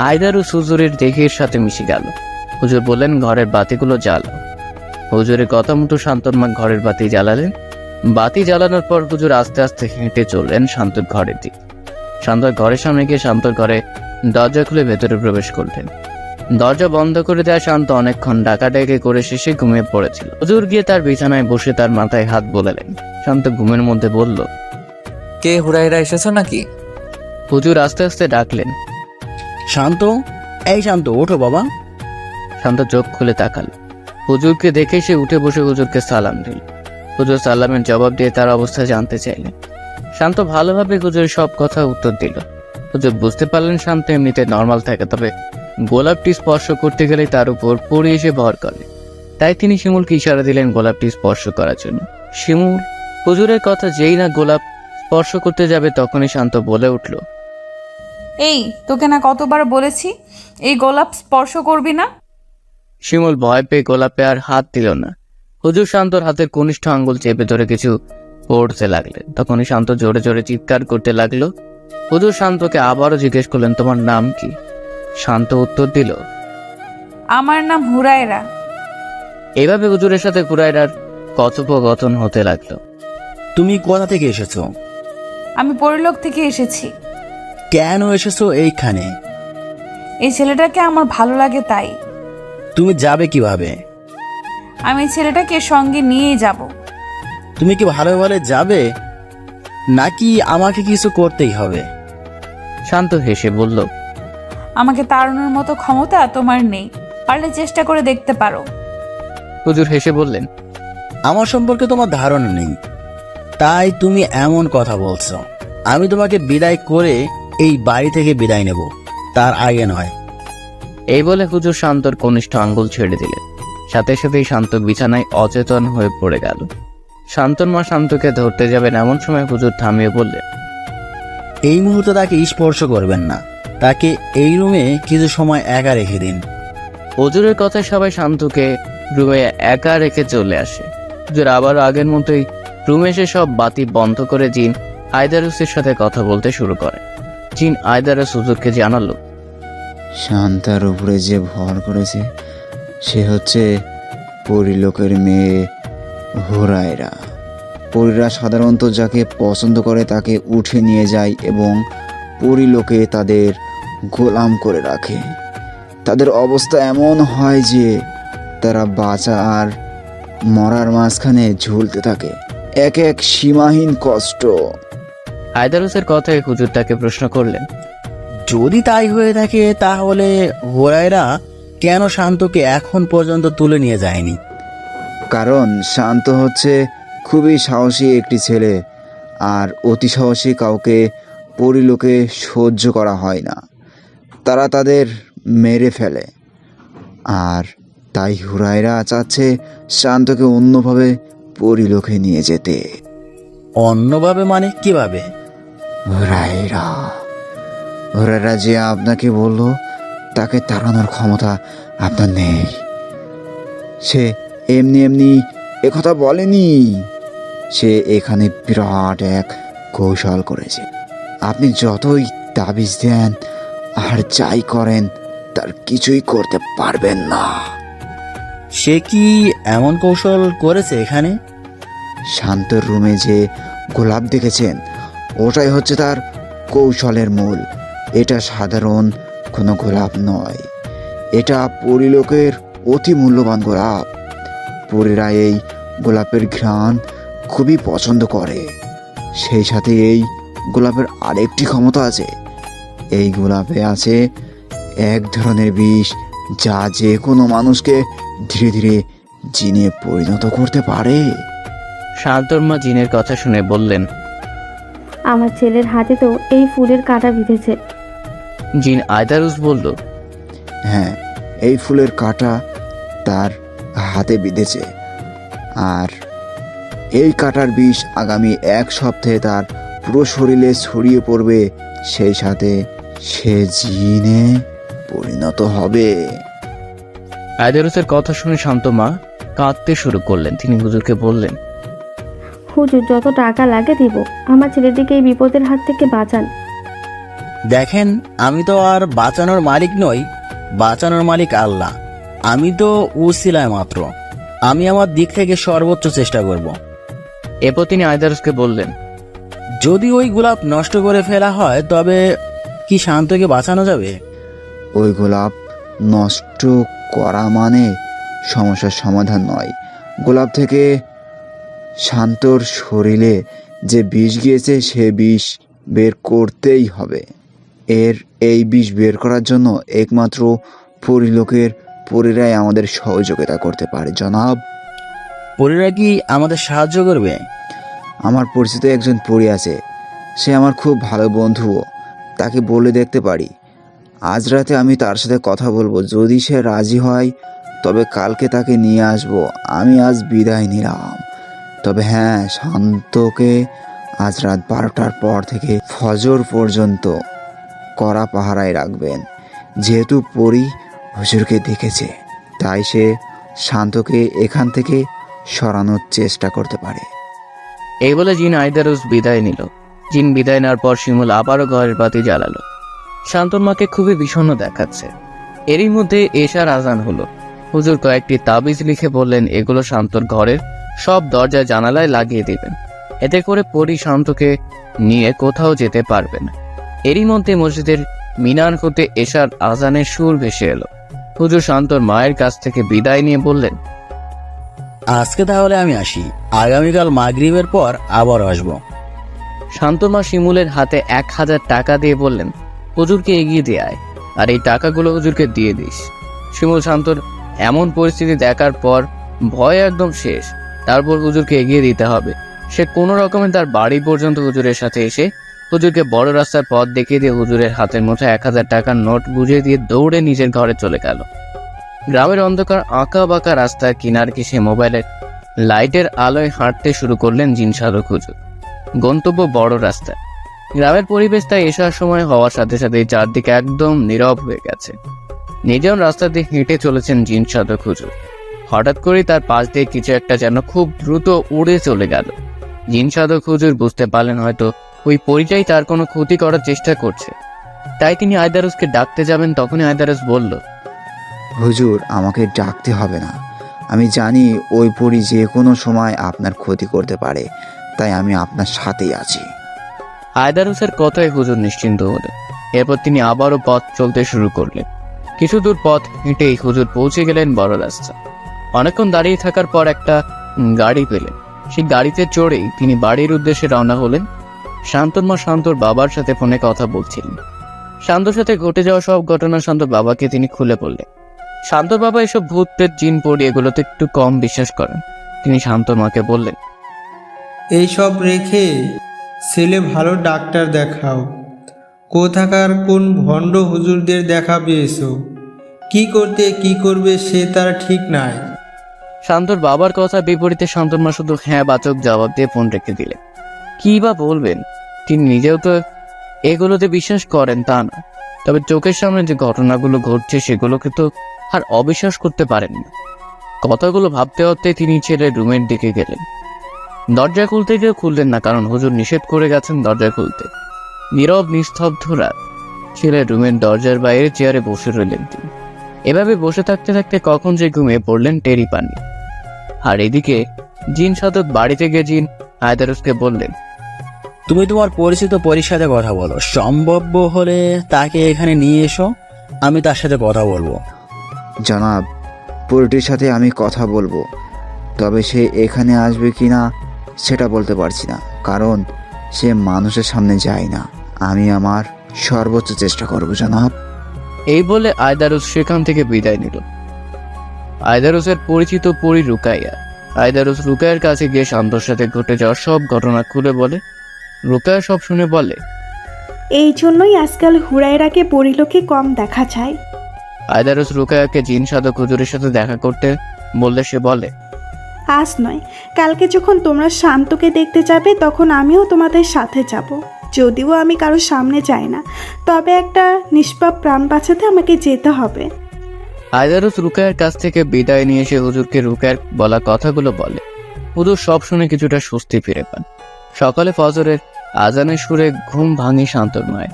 [SPEAKER 1] আয়দারুস হুজুরের দেহের সাথে মিশে গেল। হুজুর বললেন, ঘরের বাতিগুলো জ্বালাও। হুজুরের কথা মতো শান্তর মা ঘরের বাতি জ্বালালেন। বাতি জ্বালানোর পর হুজুর আস্তে আস্তে হেঁটে চললেন শান্তর ঘরের দিকে। শান্তর ঘরের সামনে গিয়ে শান্তর ঘরে দরজা খুলে ভেতরে প্রবেশ করলেন। দরজা বন্ধ করে দেওয়া শান্ত অনেকক্ষণ ডাকাডাকি করে শেষে ঘুমিয়ে পড়েছিল। হুজুর গিয়ে তার বিছানায় বসে তার মাথায় হাত বোলালেন। শান্ত ঘুমের মধ্যে বলল,
[SPEAKER 2] কে হুড়াইরা এসেছো নাকি?
[SPEAKER 1] হুজুর আস্তে আস্তে ডাকলেন।
[SPEAKER 8] শান্ত, এই শান্ত, ওঠো বাবা।
[SPEAKER 1] শান্ত চোখ খুলে তাকালো। হুজুরকে দেখে সে উঠে বসে হুজুরকে সালাম দিল। হুজুর সালামের জবাব দিয়ে তার অবস্থা জানতে চাইলেন। শান্ত ভালোভাবে হুজুরের সব কথা উত্তর দিল। হুজুর বুঝতে পারলেন শান্ত এমনিতে নর্মাল থাকে, তবে গোলাপটি স্পর্শ করতে গেলে তার উপর পড়ে এসে ভর করে। তাই তিনি শিমুলকে ইশারা দিলেন গোলাপটি স্পর্শ করার জন্য। শিমুল হুজুরের কথা যেই না গোলাপ স্পর্শ করতে যাবে তখনই শান্ত বলে উঠল,
[SPEAKER 5] এই, তোকে না কতবার বলেছি এই গোলাপ স্পর্শ করবি না।
[SPEAKER 1] শিমুল ভয় পেয়ে গোলাপে আর হাত দিল না। হুজুর শান্তর হাতের কনিষ্ঠ আঙ্গুল চেপে ধরে কিছু পড়তে লাগলেন। তখনই শান্ত জোরে জোরে চিৎকার করতে লাগলো। হুজুর শান্তকে আবারও জিজ্ঞেস করলেন, তোমার নাম কি? শান্ত উত্তর দিল,
[SPEAKER 5] আমার নাম হুরায়রা।
[SPEAKER 1] এইভাবে হুজুরের সাথে হুরায়রার কথোপকথন হতে লাগলো।
[SPEAKER 8] তুমি কোথা থেকে এসেছো?
[SPEAKER 5] আমি পরিলোক থেকে এসেছি।
[SPEAKER 8] কেন এসেছো এইখানে?
[SPEAKER 5] এই ছেলেটাকে আমার ভালো লাগে তাই।
[SPEAKER 8] তুমি যাবে কিভাবে?
[SPEAKER 5] আমি এই ছেলেটাকে সঙ্গে নিয়েই যাব।
[SPEAKER 8] তুমি কি ভালো ভালো যাবে নাকি আমাকে কিছু করতেই হবে?
[SPEAKER 1] শান্ত হেসে বলল,
[SPEAKER 5] আমাকে তাড়ানোর মতো ক্ষমতা তোমার নেই, পারলে চেষ্টা করে দেখতে পারো।
[SPEAKER 1] হুজুর হেসে বললেন,
[SPEAKER 8] আমার সম্পর্কে তোমার ধারণা নেই, তাই তুমি এমন কথা বলছো। আমি তোমাকে বিদায় করে এই বাড়ি থেকে বিদায় নেব, তার আগে নয়।
[SPEAKER 1] এই বলে হুজুর শান্তর কনিষ্ঠ আঙ্গুল ছেড়ে দিলেন। সাথে সাথেই শান্ত বিছানায় অচেতন হয়ে পড়ে গেল। শান্তর মা শান্তকে ধরতে যাবেন এমন সময় হুজুর থামিয়ে বললেন,
[SPEAKER 8] এই মুহূর্তে তাকে স্পর্শ করবেন না, তাকে এই রুমে কিছু সময় একা রেখে দিন।
[SPEAKER 1] হুজুরের কথায় সবাই শান্তকে রুমে একা রেখে চলে আসে। হুজুর আবার আগের মতোই রুমে এসে সব বাতি বন্ধ করে জিন আয়দারুসের সাথে কথা বলতে শুরু করে। জিন আয়দারুস হুজুরকে জানালো,
[SPEAKER 9] শান্তার উপরে যে ভর করেছে সে হচ্ছে পরিলোকের মেয়ে হুরায়রা। পরীরা সাধারণত যাকে পছন্দ করে তাকে উঠে নিয়ে যায় এবং পরিলোকে তাদের গোলাম করে রাখে। তাদের অবস্থা এমন হয় যে তারা বাঁচা আর মরার মাঝখানে ঝুলতে থাকে, এক এক সীমাহীন কষ্ট।
[SPEAKER 1] আয়দারুসের কথায় হুজুর তাকে প্রশ্ন করলেন,
[SPEAKER 8] যদি তাই হয়ে থাকে তাহলে হুরায়রা কেন শান্তকে এখন পর্যন্ত তুলে নিয়ে যায়নি?
[SPEAKER 9] কারণ শান্ত হচ্ছে খুবই সাহসী একটি ছেলে, আর অতি সাহসী কাউকে পরিলোকে সহ্য করা হয় না, তারা তাদের মেরে ফেলে। আর তাই হুরায়রা চাচ্ছে শান্তকে অন্যভাবে পরিলোকে নিয়ে যেতে।
[SPEAKER 8] অন্যভাবে মানে কিভাবে?
[SPEAKER 9] হুরায়রা যে আপনাকে বলল তাকে তাড়ানোর ক্ষমতা আপনার নেই। সে এমনি এমনি একথা বলেনি, সে এখানে বিরাট এক কৌশল করেছে। আপনি যতই তাবিজ দেন আর যাই করেন তার কিছুই করতে পারবেন না।
[SPEAKER 8] সে কি এমন কৌশল করেছে এখানে?
[SPEAKER 9] শান্তর রুমে যে গোলাপ দেখেছেন ওটাই হচ্ছে তার কৌশলের মূল। এটা সাধারণ কোনো গোলাপ নয়, এটা পরিলোকের অতি মূল্যবান গোলাপ। পরীরা এই গোলাপের ঘ্রাণ খুবই পছন্দ করে। সেই সাথে এই গোলাপের আরেকটি ক্ষমতা আছে, এই গোলাপে আছে এক ধরনের বিষ যা যে কোনো মানুষকে ধীরে ধীরে জিনে পরিণত করতে পারে।
[SPEAKER 1] শান্তর মা জিনের কথা শুনে বললেন,
[SPEAKER 4] আমার ছেলের হাতে তো এই ফুলের কাঁটা বিঁধেছে।
[SPEAKER 1] জিন আয়দারুস বলল,
[SPEAKER 9] হ্যাঁ, এই ফুলের কাঁটা তার হাতে বিঁধেছে, আর এই কাঁটার বিষ আগামী এক সপ্তাহে তার পুরো শরীরে ছড়িয়ে পড়বে, সেই সাথে সে জিনে পরিণত হবে।
[SPEAKER 1] আয়দারুসের কথা শুনে শান্ত মা কাঁদতে শুরু করলেন। তিনি হুজুরকে বললেন,
[SPEAKER 4] হুজুর যত টাকা লাগে দিব, আমার ছেলেটিকে এই বিপদের হাত থেকে বাঁচান।
[SPEAKER 8] দেখেন, আমি তো আর বাঁচানোর মালিক নই, বাঁচানোর মালিক আল্লাহ। আমি তো উসিলায় মাত্র। আমি আমার দিক থেকে সর্বোচ্চ চেষ্টা করব।
[SPEAKER 1] এরপর তিনি আয়দারুসকে বললেন,
[SPEAKER 8] যদি ওই গোলাপ নষ্ট করে ফেলা হয় তবে কি শান্তকে বাঁচানো যাবে?
[SPEAKER 9] ওই গোলাপ নষ্ট করা মানে সমস্যার সমাধান নয়। গোলাপ থেকে শান্তর শরীরে যে বিষ গিয়েছে সে বিষ বের করতেই হবে। এই বিষ বের করার জন্য একমাত্র পরিলোকের পরীরাই আমাদের সহযোগিতা করতে পারে জনাব।
[SPEAKER 8] পরীরা কি আমাদের সাহায্য করবে?
[SPEAKER 9] আমার পরিচিত একজন পরী আছে, সে আমার খুব ভালো বন্ধুও, তাকে বলে দেখতে পারি। আজ রাতে আমি তার সাথে কথা বলবো, যদি সে রাজি হয় তবে কালকে তাকে নিয়ে আসব। আমি আজ বিদায় নিলাম, তবে হ্যাঁ, শান্তকে আজ রাত 12টার পর থেকে ফজর পর্যন্ত কড়া পাহারায় রাখবেন। যেহেতু পরী হুজুরকে দেখেছে তাই সে শান্তকে এখান থেকে সরানোর চেষ্টা করতে পারে।
[SPEAKER 1] এই বলে জিন আয়দারুস বিদায় নিল। জিন বিদায় নেওয়ার পর শিমুল আবারও ঘরের বাতি জ্বালালো। শান্তনমাকে খুবই বিষণ্ণ দেখাচ্ছে। এরই মধ্যে এশার আজান হলো। হুজুর কয়েকটি তাবিজ লিখে বললেন এগুলো শান্তর ঘরের সব দরজা জানালায় লাগিয়ে দিবেন, এতে করে পরি শান্তকে নিয়ে কোথাও যেতে পারবে না। এরই মধ্যে মসজিদের মিনার হতে এশার আজানের সুর ভেসে এলো। হুজুর শান্তর মায়ের কাছ থেকে বিদায় নিয়ে বললেন,
[SPEAKER 8] আজকে তাহলে আমি আসি, আগামীকাল মাগরিবের পর আবার আসবো।
[SPEAKER 1] শান্তমা শিমুলের হাতে 1000 টাকা দিয়ে বললেন, হুজুরকে এগিয়ে দিয়ে আয়, আর এই টাকাগুলো হুজুরকে দিয়ে দিস। শিমুল শান্তর এমন পরিস্থিতি দেখার পর ভয় একদম শেষ। তারপর হুজুরকে এগিয়ে দিতে হবে। সে কোনো রকমে তার বাড়ি পর্যন্ত হুজুরের সাথে এসে হুজুরকে বড় রাস্তার পথ দেখিয়ে দিয়ে হুজুরের হাতের মুঠোয় 1000 টাকার নোট বুঝিয়ে দিয়ে দৌড়ে নিজের ঘরে চলে গেল। গ্রামের অন্ধকার আঁকা বাঁকা রাস্তার কিনার ঘেঁষে মোবাইলের লাইটের আলোয় হাঁটতে শুরু করলেন জিন সাধক হুজুর। গন্তব্য বড় রাস্তা। গ্রামের পরিবেশ তাই এসার সময় হওয়ার সাথে সাথে চারদিকে একদম নীরব হয়ে গেছে। নিজেও রাস্তা দিয়ে হেঁটে চলেছেন জিন সাধক হুজুর। হঠাৎ করেই তার পাশ দিয়ে কিছু একটা যেন খুব দ্রুত উড়ে চলে গেল। জিন সাধক হুজুর বুঝতে পারলেন হয়তো ওই পরিটাই তার কোনো ক্ষতি করার চেষ্টা করছে। তাই তিনি আয়দারুসকে ডাকতে যাবেন, তখনই আয়দারুস বলল,
[SPEAKER 9] হুজুর, আমাকে ডাকতে হবে না। আমি জানি ওই পরী যে কোনো সময় আপনার ক্ষতি করতে পারে, তাই আমি আপনার সাথেই আছি।
[SPEAKER 1] আয়দারুসের কথায় হুজুর নিশ্চিন্ত হলেন। এরপর তিনি আবারও পথ চলতে শুরু করলেন। কিছু দূর পথ হেঁটেই হুজুর পৌঁছে গেলেন বড় রাস্তা। অনেকক্ষণ দাঁড়িয়ে থাকার পর একটা গাড়ি পেলেন। সেই গাড়িতে চড়েই তিনি বাড়ির উদ্দেশ্যে রওনা হলেন। শান্তনমা শান্তর বাবার সাথে ফোনে কথা বলছিলেন। শান্তর সাথে ঘটে যাওয়া সব ঘটনা শান্তর বাবাকে তিনি খুলে বললেন। শান্তর বাবা এসব ভূত প্রেত জিন পড়ি এগুলোতে একটু কম বিশ্বাস করেন। তিনি শান্তর মাকে বললেন,
[SPEAKER 7] এইসব রেখে ছেলে ভালো ডাক্তার দেখাও। কোথাকার কোন ভণ্ড হুজুরদের দেখা পেয়েছো? কি করতে কি করবে সে তার ঠিক নাই।
[SPEAKER 1] শান্তর বাবার কথা বিপরীতে শান্তর মা শুধু হ্যাঁ বাচক জবাব দিয়ে ফোন রেখে দিলেন। কি বা বলবেন, তিনি নিজেও তো এগুলোতে বিশ্বাস করেন তা না, তবে চোখের সামনে যে ঘটনাগুলো ঘটছে সেগুলোকে তো আর অবিশ্বাস করতে পারেন না। কথাগুলো ভাবতে ভাবতে তিনি ছেলের রুমের দিকে গেলেন। দরজা খুলতে গিয়ে খুললেন না, কারণ হুজুর নিষেধ করে গেছেন দরজা খুলতে। নীরব নিস্তব্ধ রাত। ছেলের রুমের দরজার বাইরে চেয়ারে বসে রইলেন তিনি। এভাবে বসে থাকতে থাকতে কখন যে ঘুমিয়ে পড়লেন টেরি পাননি। আর এদিকে জিন সাধক বাড়িতে গিয়ে জিন আয়দারুসকে বললেন,
[SPEAKER 8] তুমি তোমার পরিচিত পরীর সাথে কথা বলো, সম্ভব হলে তাকে এখানে নিয়ে এসো, আমি তার সাথে কথা বলবো।
[SPEAKER 9] জনাব, পরীটির সাথে আমি কথা বলবো, তবে সে এখানে আসবে কি না সেটা বলতে পারছি না, কারণ সে মানুষের সামনে যায় না। আমি আমার সর্বোচ্চ চেষ্টা করব জনাব।
[SPEAKER 1] এই বলে আয়দারুস সেখান থেকে বিদায় নিল। আয়দারুসের পরিচিত পরী রুকাইয়া। আয়দারুস রুকাইয়ার কাছে গিয়ে শান্তর সাথে ঘটে যাওয়া সব ঘটনা খুলে বলে। রুকাইয়া সব শুনে বলে,
[SPEAKER 10] এই জন্যই আজকাল হুরায়রাকে পরিলোকে কম দেখা যায়।
[SPEAKER 1] আয়দারুস রুকাইয়াকে জিন সাধক হুজুরের সাথে দেখা করতে বললে সে বলে,
[SPEAKER 10] আজ নয়, কালকে যখন তোমরা শান্তকে দেখতে যাবে তখন আমিও তোমাদের সাথে যাব। যদিও আমি কারোর সামনে যাই না, তবে একটা নিষ্পাপ প্রাণ বাঁচাতে আমাকে যেতে হবে।
[SPEAKER 1] আয়দারুস রুকাইয়ার কাছ থেকে বিদায় নিয়ে এসে হুজুরকে রুকাইয়ার বলা কথাগুলো বলে। হুজুর সব শুনে কিছুটা স্বস্তি ফিরে পান। সকালে ফজরের আজানের সুরে ঘুম ভাঙি শান্তর মায়ের।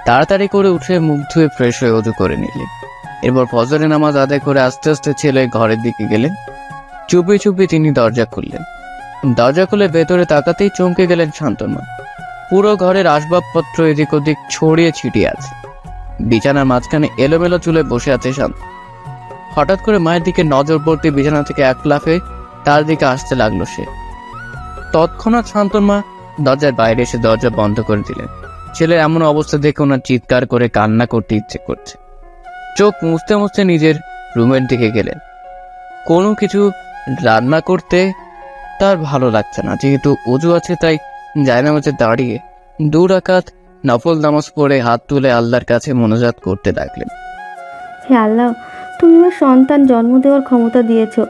[SPEAKER 1] তাড়াতাড়ি করে উঠে মুখ ধুয়ে ফ্রেশ হয়ে ওযু করে নিলেন। এরপর ফজরের নামাজ আদায় করে আস্তে আস্তে ছেলে ঘরের দিকে গেলেন। চুপি চুপি তিনি দরজা খুললেন। দরজা খুলে ভেতরে তাকাতেই চমকে গেলেন শান্তর মা। পুরো ঘরের আসবাবপত্র এদিক ওদিক ছড়িয়ে ছিটিয়ে আছে। বিছানার মাঝখানে এলোমেলো চুলে বসে আছে শান্ত। হঠাৎ করে মায়ের দিকে নজর পড়তে বিছানা থেকে এক লাফে তার দিকে আসতে লাগলো সে। তৎক্ষণাৎ শান্তর মা দরজার বাইরে এসে দরজা বন্ধ করে দিলেন। ছেলের এমন অবস্থা দেখে ওনার চিৎকার করে কান্না করতে ইচ্ছে করছে। চোখ মুছতে মুছতে নিজের রুমের দিকে গেলেন। কোনো কিছু রান্না করতে তার ভালো লাগছে না, যেহেতু ওযু আছে তাই জায়নামাজে দাঁড়িয়ে 2 রাকাত নফল নামাজ পড়ে হাত তুলে আল্লাহর কাছে মোনাজাত করতে লাগলেন।
[SPEAKER 4] হে আল্লাহ, তুমি আমার সন্তান জন্ম দেওয়ার ক্ষমতা দিয়েছো।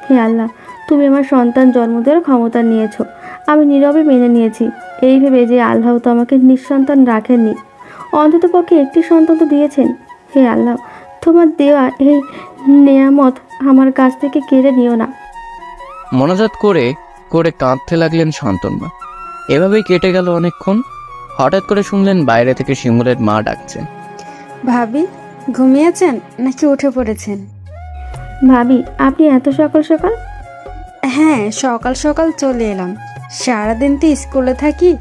[SPEAKER 4] হে আল্লাহ, তুমি আমার সন্তান জন্ম দেওয়ার ক্ষমতা নিয়েছো। আমি নীরবে মেনে নিয়েছি, এই ভেবে যে আল্লাহ তো আমাকে নিঃসন্তান রাখেননি, অন্তত পক্ষে একটি সন্তান তো দিয়েছেন। হে আল্লাহ, তোমার দেওয়া এই নেয়ামত আমার কাছ থেকে কেড়ে নিও না।
[SPEAKER 1] মোনাজাত করে করে কাঁদতে লাগলেন শান্তনমা। এভাবেই কেটে গেল অনেকক্ষণ। হঠাৎ করে শুনলেন বাইরে থেকে শিমুলের মা ডাকছে।
[SPEAKER 11] ভাবি, ঘুমিয়েছেন নাকি উঠে পড়েছেন?
[SPEAKER 4] ভাবি, আপনি এত সকাল সকাল?
[SPEAKER 11] হ্যাঁ, সকাল সকাল চলে এলাম। সারাদিন তো স্কুলে থাকি,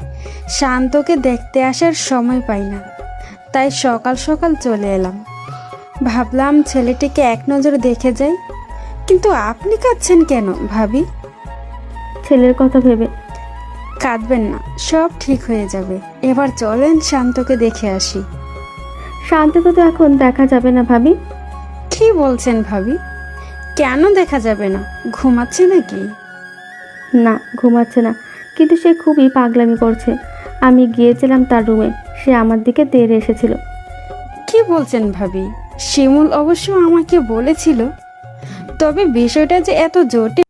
[SPEAKER 11] শান্তকে দেখতে আসার সময় পাই না, তাই সকাল সকাল চলে এলাম। ভাবলাম ছেলেটিকে এক নজর দেখে যাই। কিন্তু আপনি কাঁদছেন কেন ভাবি?
[SPEAKER 4] ছেলের কথা ভেবে।
[SPEAKER 11] কাঁদবেন না, সব ঠিক হয়ে যাবে। এবার চলেন শান্তকে দেখে আসি।
[SPEAKER 4] শান্তকে তো এখন দেখা যাবে না ভাবি।
[SPEAKER 11] কি বলছেন ভাবি? কেন দেখা যাবে না? ঘুমাচ্ছে নাকি?
[SPEAKER 4] না, ঘুমাচ্ছে না, কিন্তু সে খুবই পাগলামি করছে। আমি গিয়েছিলাম তার রুমে, সে আমার দিকে তেড়ে এসেছিল।
[SPEAKER 11] কি বলছেন ভাবি? শিমুল অবশ্য আমাকে বলেছিল, তবে বিষয়টা যে এত জটিল।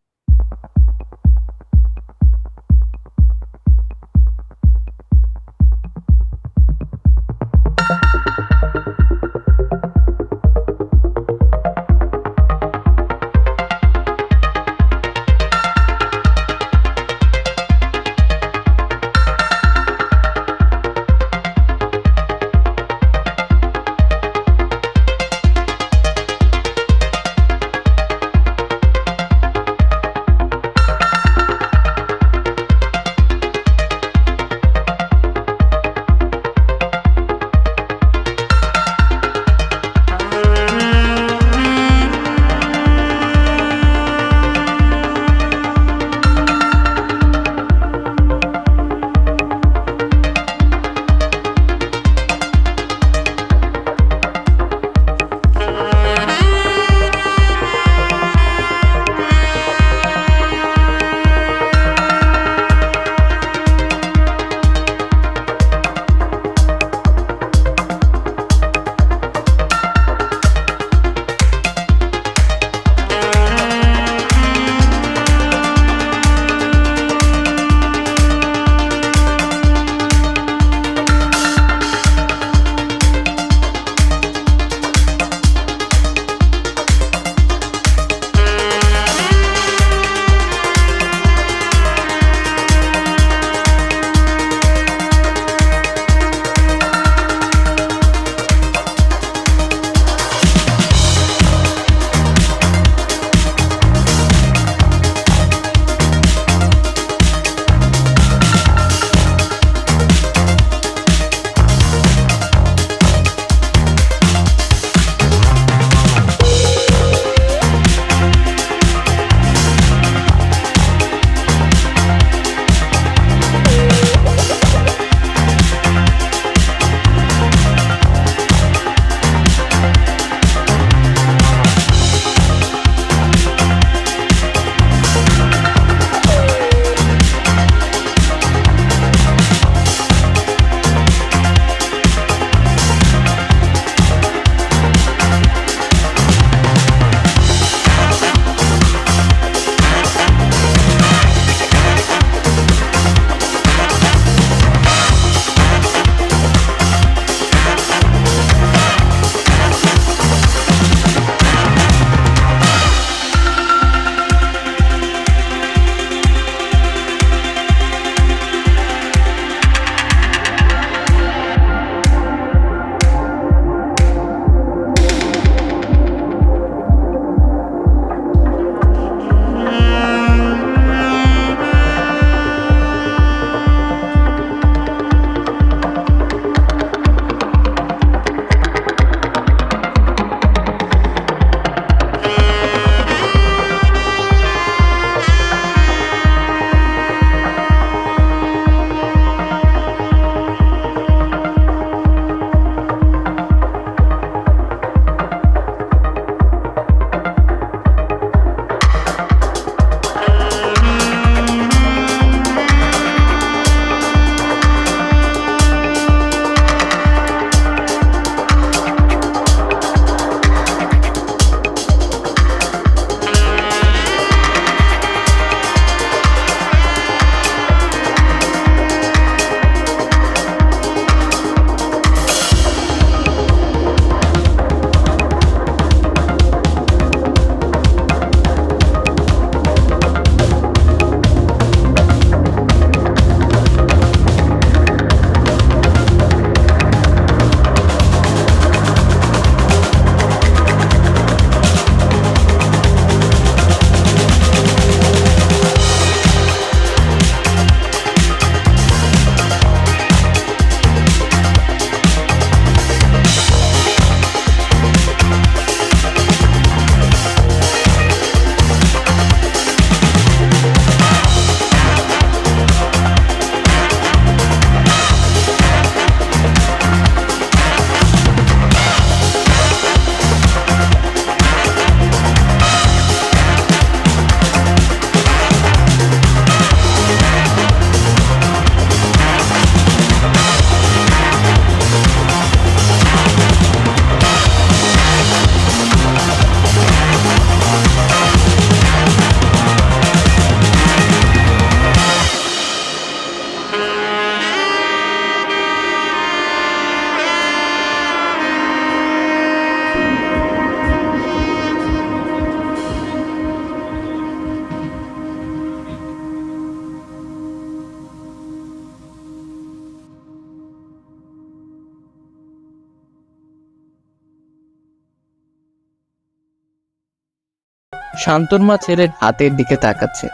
[SPEAKER 1] শান্তর মা ছেলের হাতের দিকে তাকাচ্ছে।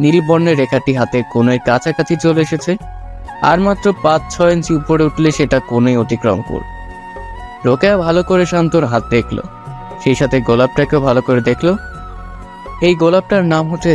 [SPEAKER 1] নীল বর্ণের রেখাটি হাতের কোণের কাছাকাছি চলে এসেছে, আর মাত্র 5-6 ইঞ্চি উপরে উঠলে সেটা কোণে অতিক্রম করবে। রোকেয়া ভালো করে শান্তর হাত দেখলো, সেই সাথে গোলাপটাকেও ভালো করে দেখলো। এই গোলাপটার নাম হচ্ছে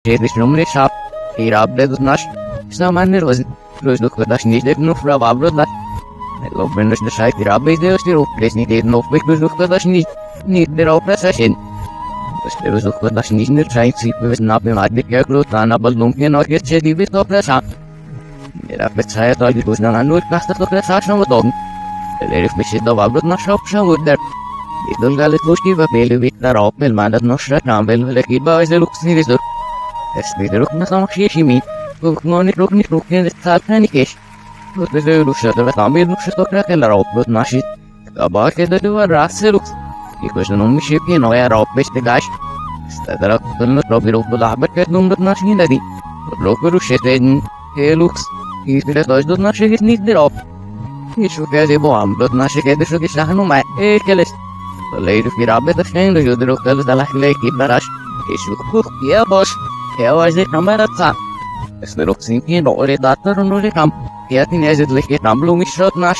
[SPEAKER 1] Jedes numre shap, hier ablet nas, samanne rozluk das nicht der nur Frau Abrot das. Lob wenn das Schei hier ablet ist der Opres nicht der noch weg rozluk das nicht der Opres sein. Das der rozluk das nicht der Schei sie wissen ab im Adlik ja groß dann aber dunkel noch jetzt die bis Opres hat. Der Opres sei da die dann nur das Opres hat schon gedon. Der ist mich da Abrot nas shop schon gut der. Idol galet goshti va pele vittar opel mandat nosra tambel vele kiba ise luksni visur. Es wieder rukna samkshi shimi. Ruknoni rukni satani kesh. Rukne luksha da tambel luksha tokra kela opel nashit. Kaba keda duva rasse luks. Ikos numi shipi no ya opel ste gash. Stadara kulno probi opel abat ket numrat nashin dadi. Lokeru sheten luks. Isile dosdot nashit nit der op. Ishu kede bo amrot nashit kede shu kishahnu mai keles. Later wir haben das Schein, dass der Hotel da lag die Barasch. Ich suche ja Boss. Was ist Nummer 2? Es wird auch sind hier noch Daten und nur Kamp. Er hat in erstliche Sammlung geschaut nach.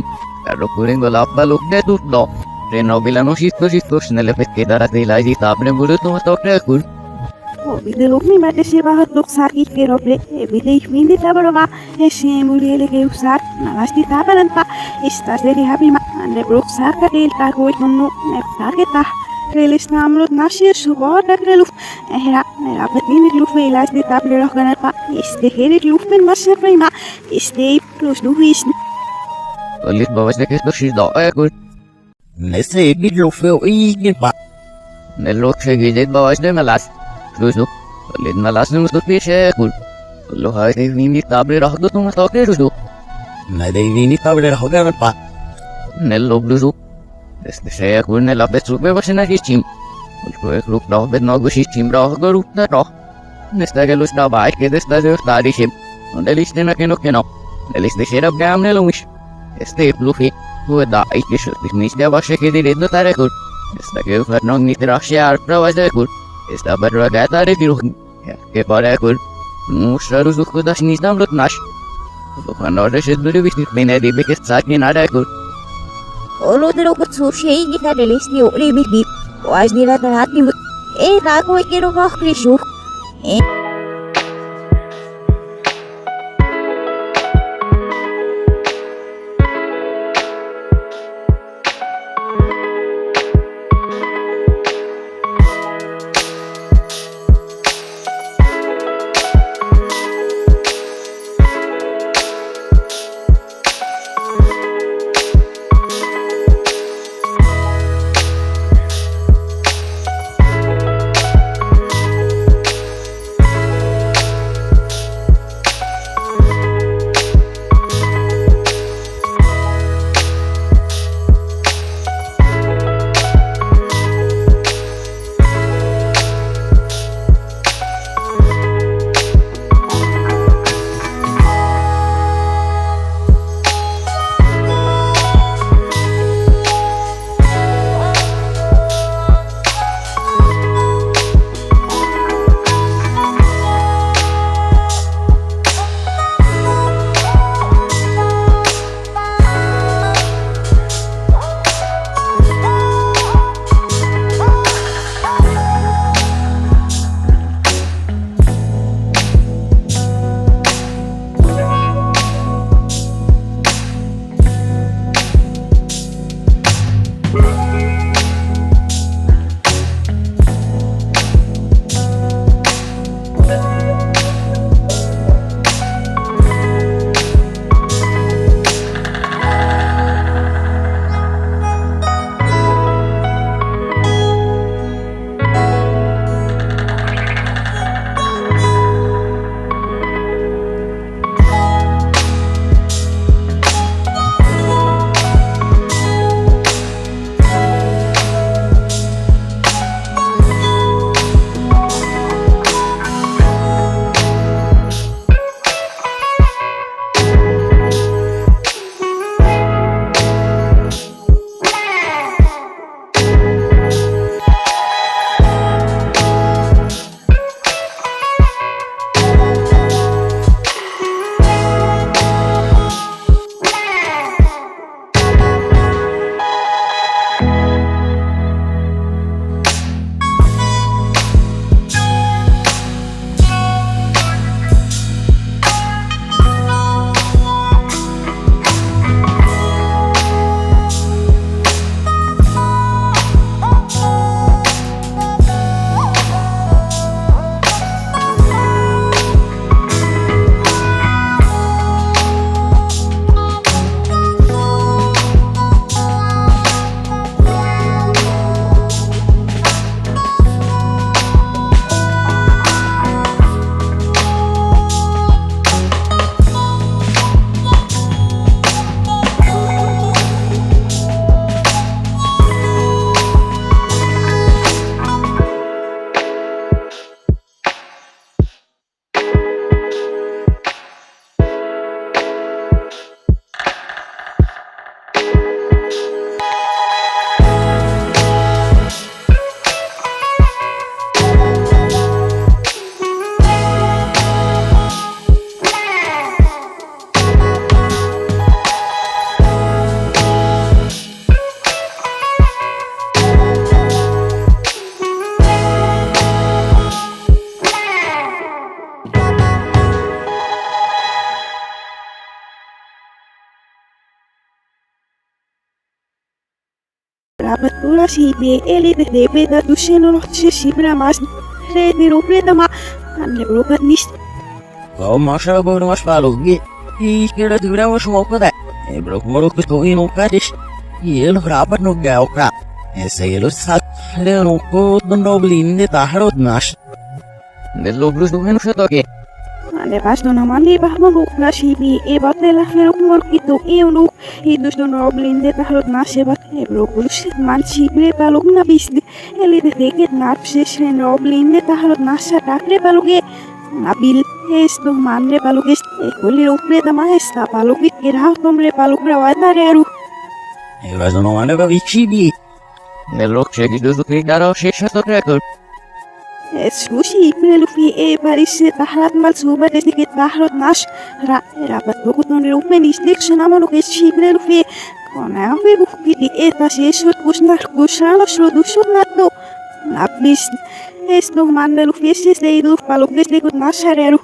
[SPEAKER 1] che recurrendo l'avvalore tutto rinnovilano shisto nelle pesche dei lagi sabre voluto ma tocca cul
[SPEAKER 10] Vide lumi mate se bahat lok sakit ke roble e vide ich minde tabaroma e se muriele ke usar na lasti tabalan pa estas de happy ma ande brok saka del ta koi honno ne taketa relis namrot nashir subota krelu era nera petini luf velas de table roganar pa este hele luf men masar prima este plus luis
[SPEAKER 1] Olis babas de que esto shido cul
[SPEAKER 8] Nesse video foi o
[SPEAKER 1] nello che gide babas de malas Luzu Olis malas no sto pisce cul Lo hai de vini tabre rohdo tu ma tocca luzu
[SPEAKER 8] Na dei vini tavole rogar pa.
[SPEAKER 1] nello bluzu este se cul nella petru be vasena chim Ulco e grup no bet no gushi chim rohdo rup na roh Nesta che lo sta vai che desta de stari chim Non elis de na che no Elis de shera gam nello wish Este blufi Hua da ai che shut nis de vashe che de no tare cul Esta che ufar no ni trashe ar pravas de cul Esta barra gata de piru Che pare cul Nu sharu zuku das nis dam lot nash Luhan ore shet bere vishtit bine de be ke sak ni nare cul
[SPEAKER 12] Oluder o sushi gita delisti ori bibi. Waj nila tarat ni rago ikero vakrishu.
[SPEAKER 10] sibe elite de beda du seno noche sibra mas rede rupreda ma ande rupa nis
[SPEAKER 8] Masha bor mas palugi. Iskira dura was mokoda. Ebro moro ko ino kadish. Yelo rapat no gaoka. Ese yelo sat le no ko no blinde taharot nas.
[SPEAKER 1] লোবলু দুহেন শতকে
[SPEAKER 10] ande pas no mandi bah mo rupla sibi e batte la fero mor kito e unu e dus no blinde taharot nas e bat e brokulus man sibre paluk na bisde elite de ke napse no blinde taharot nas takre paluge nabil esto manre paluges e koli rupre dama esta palugi era tomre palukra wadare aru
[SPEAKER 8] Ebro no mane ba bichibi.
[SPEAKER 1] লোক সে কিছু আরো শেষ শতক record
[SPEAKER 10] Sushi prelufi e parise taharat mal suba desde que taharot nas rapat bokuton rupen isdikshon amalo que shi prelufi con ave bukiti eta si esot kusnar kusano shrodusho nato napis esto mandelufi es de idu paluk desde que nasareru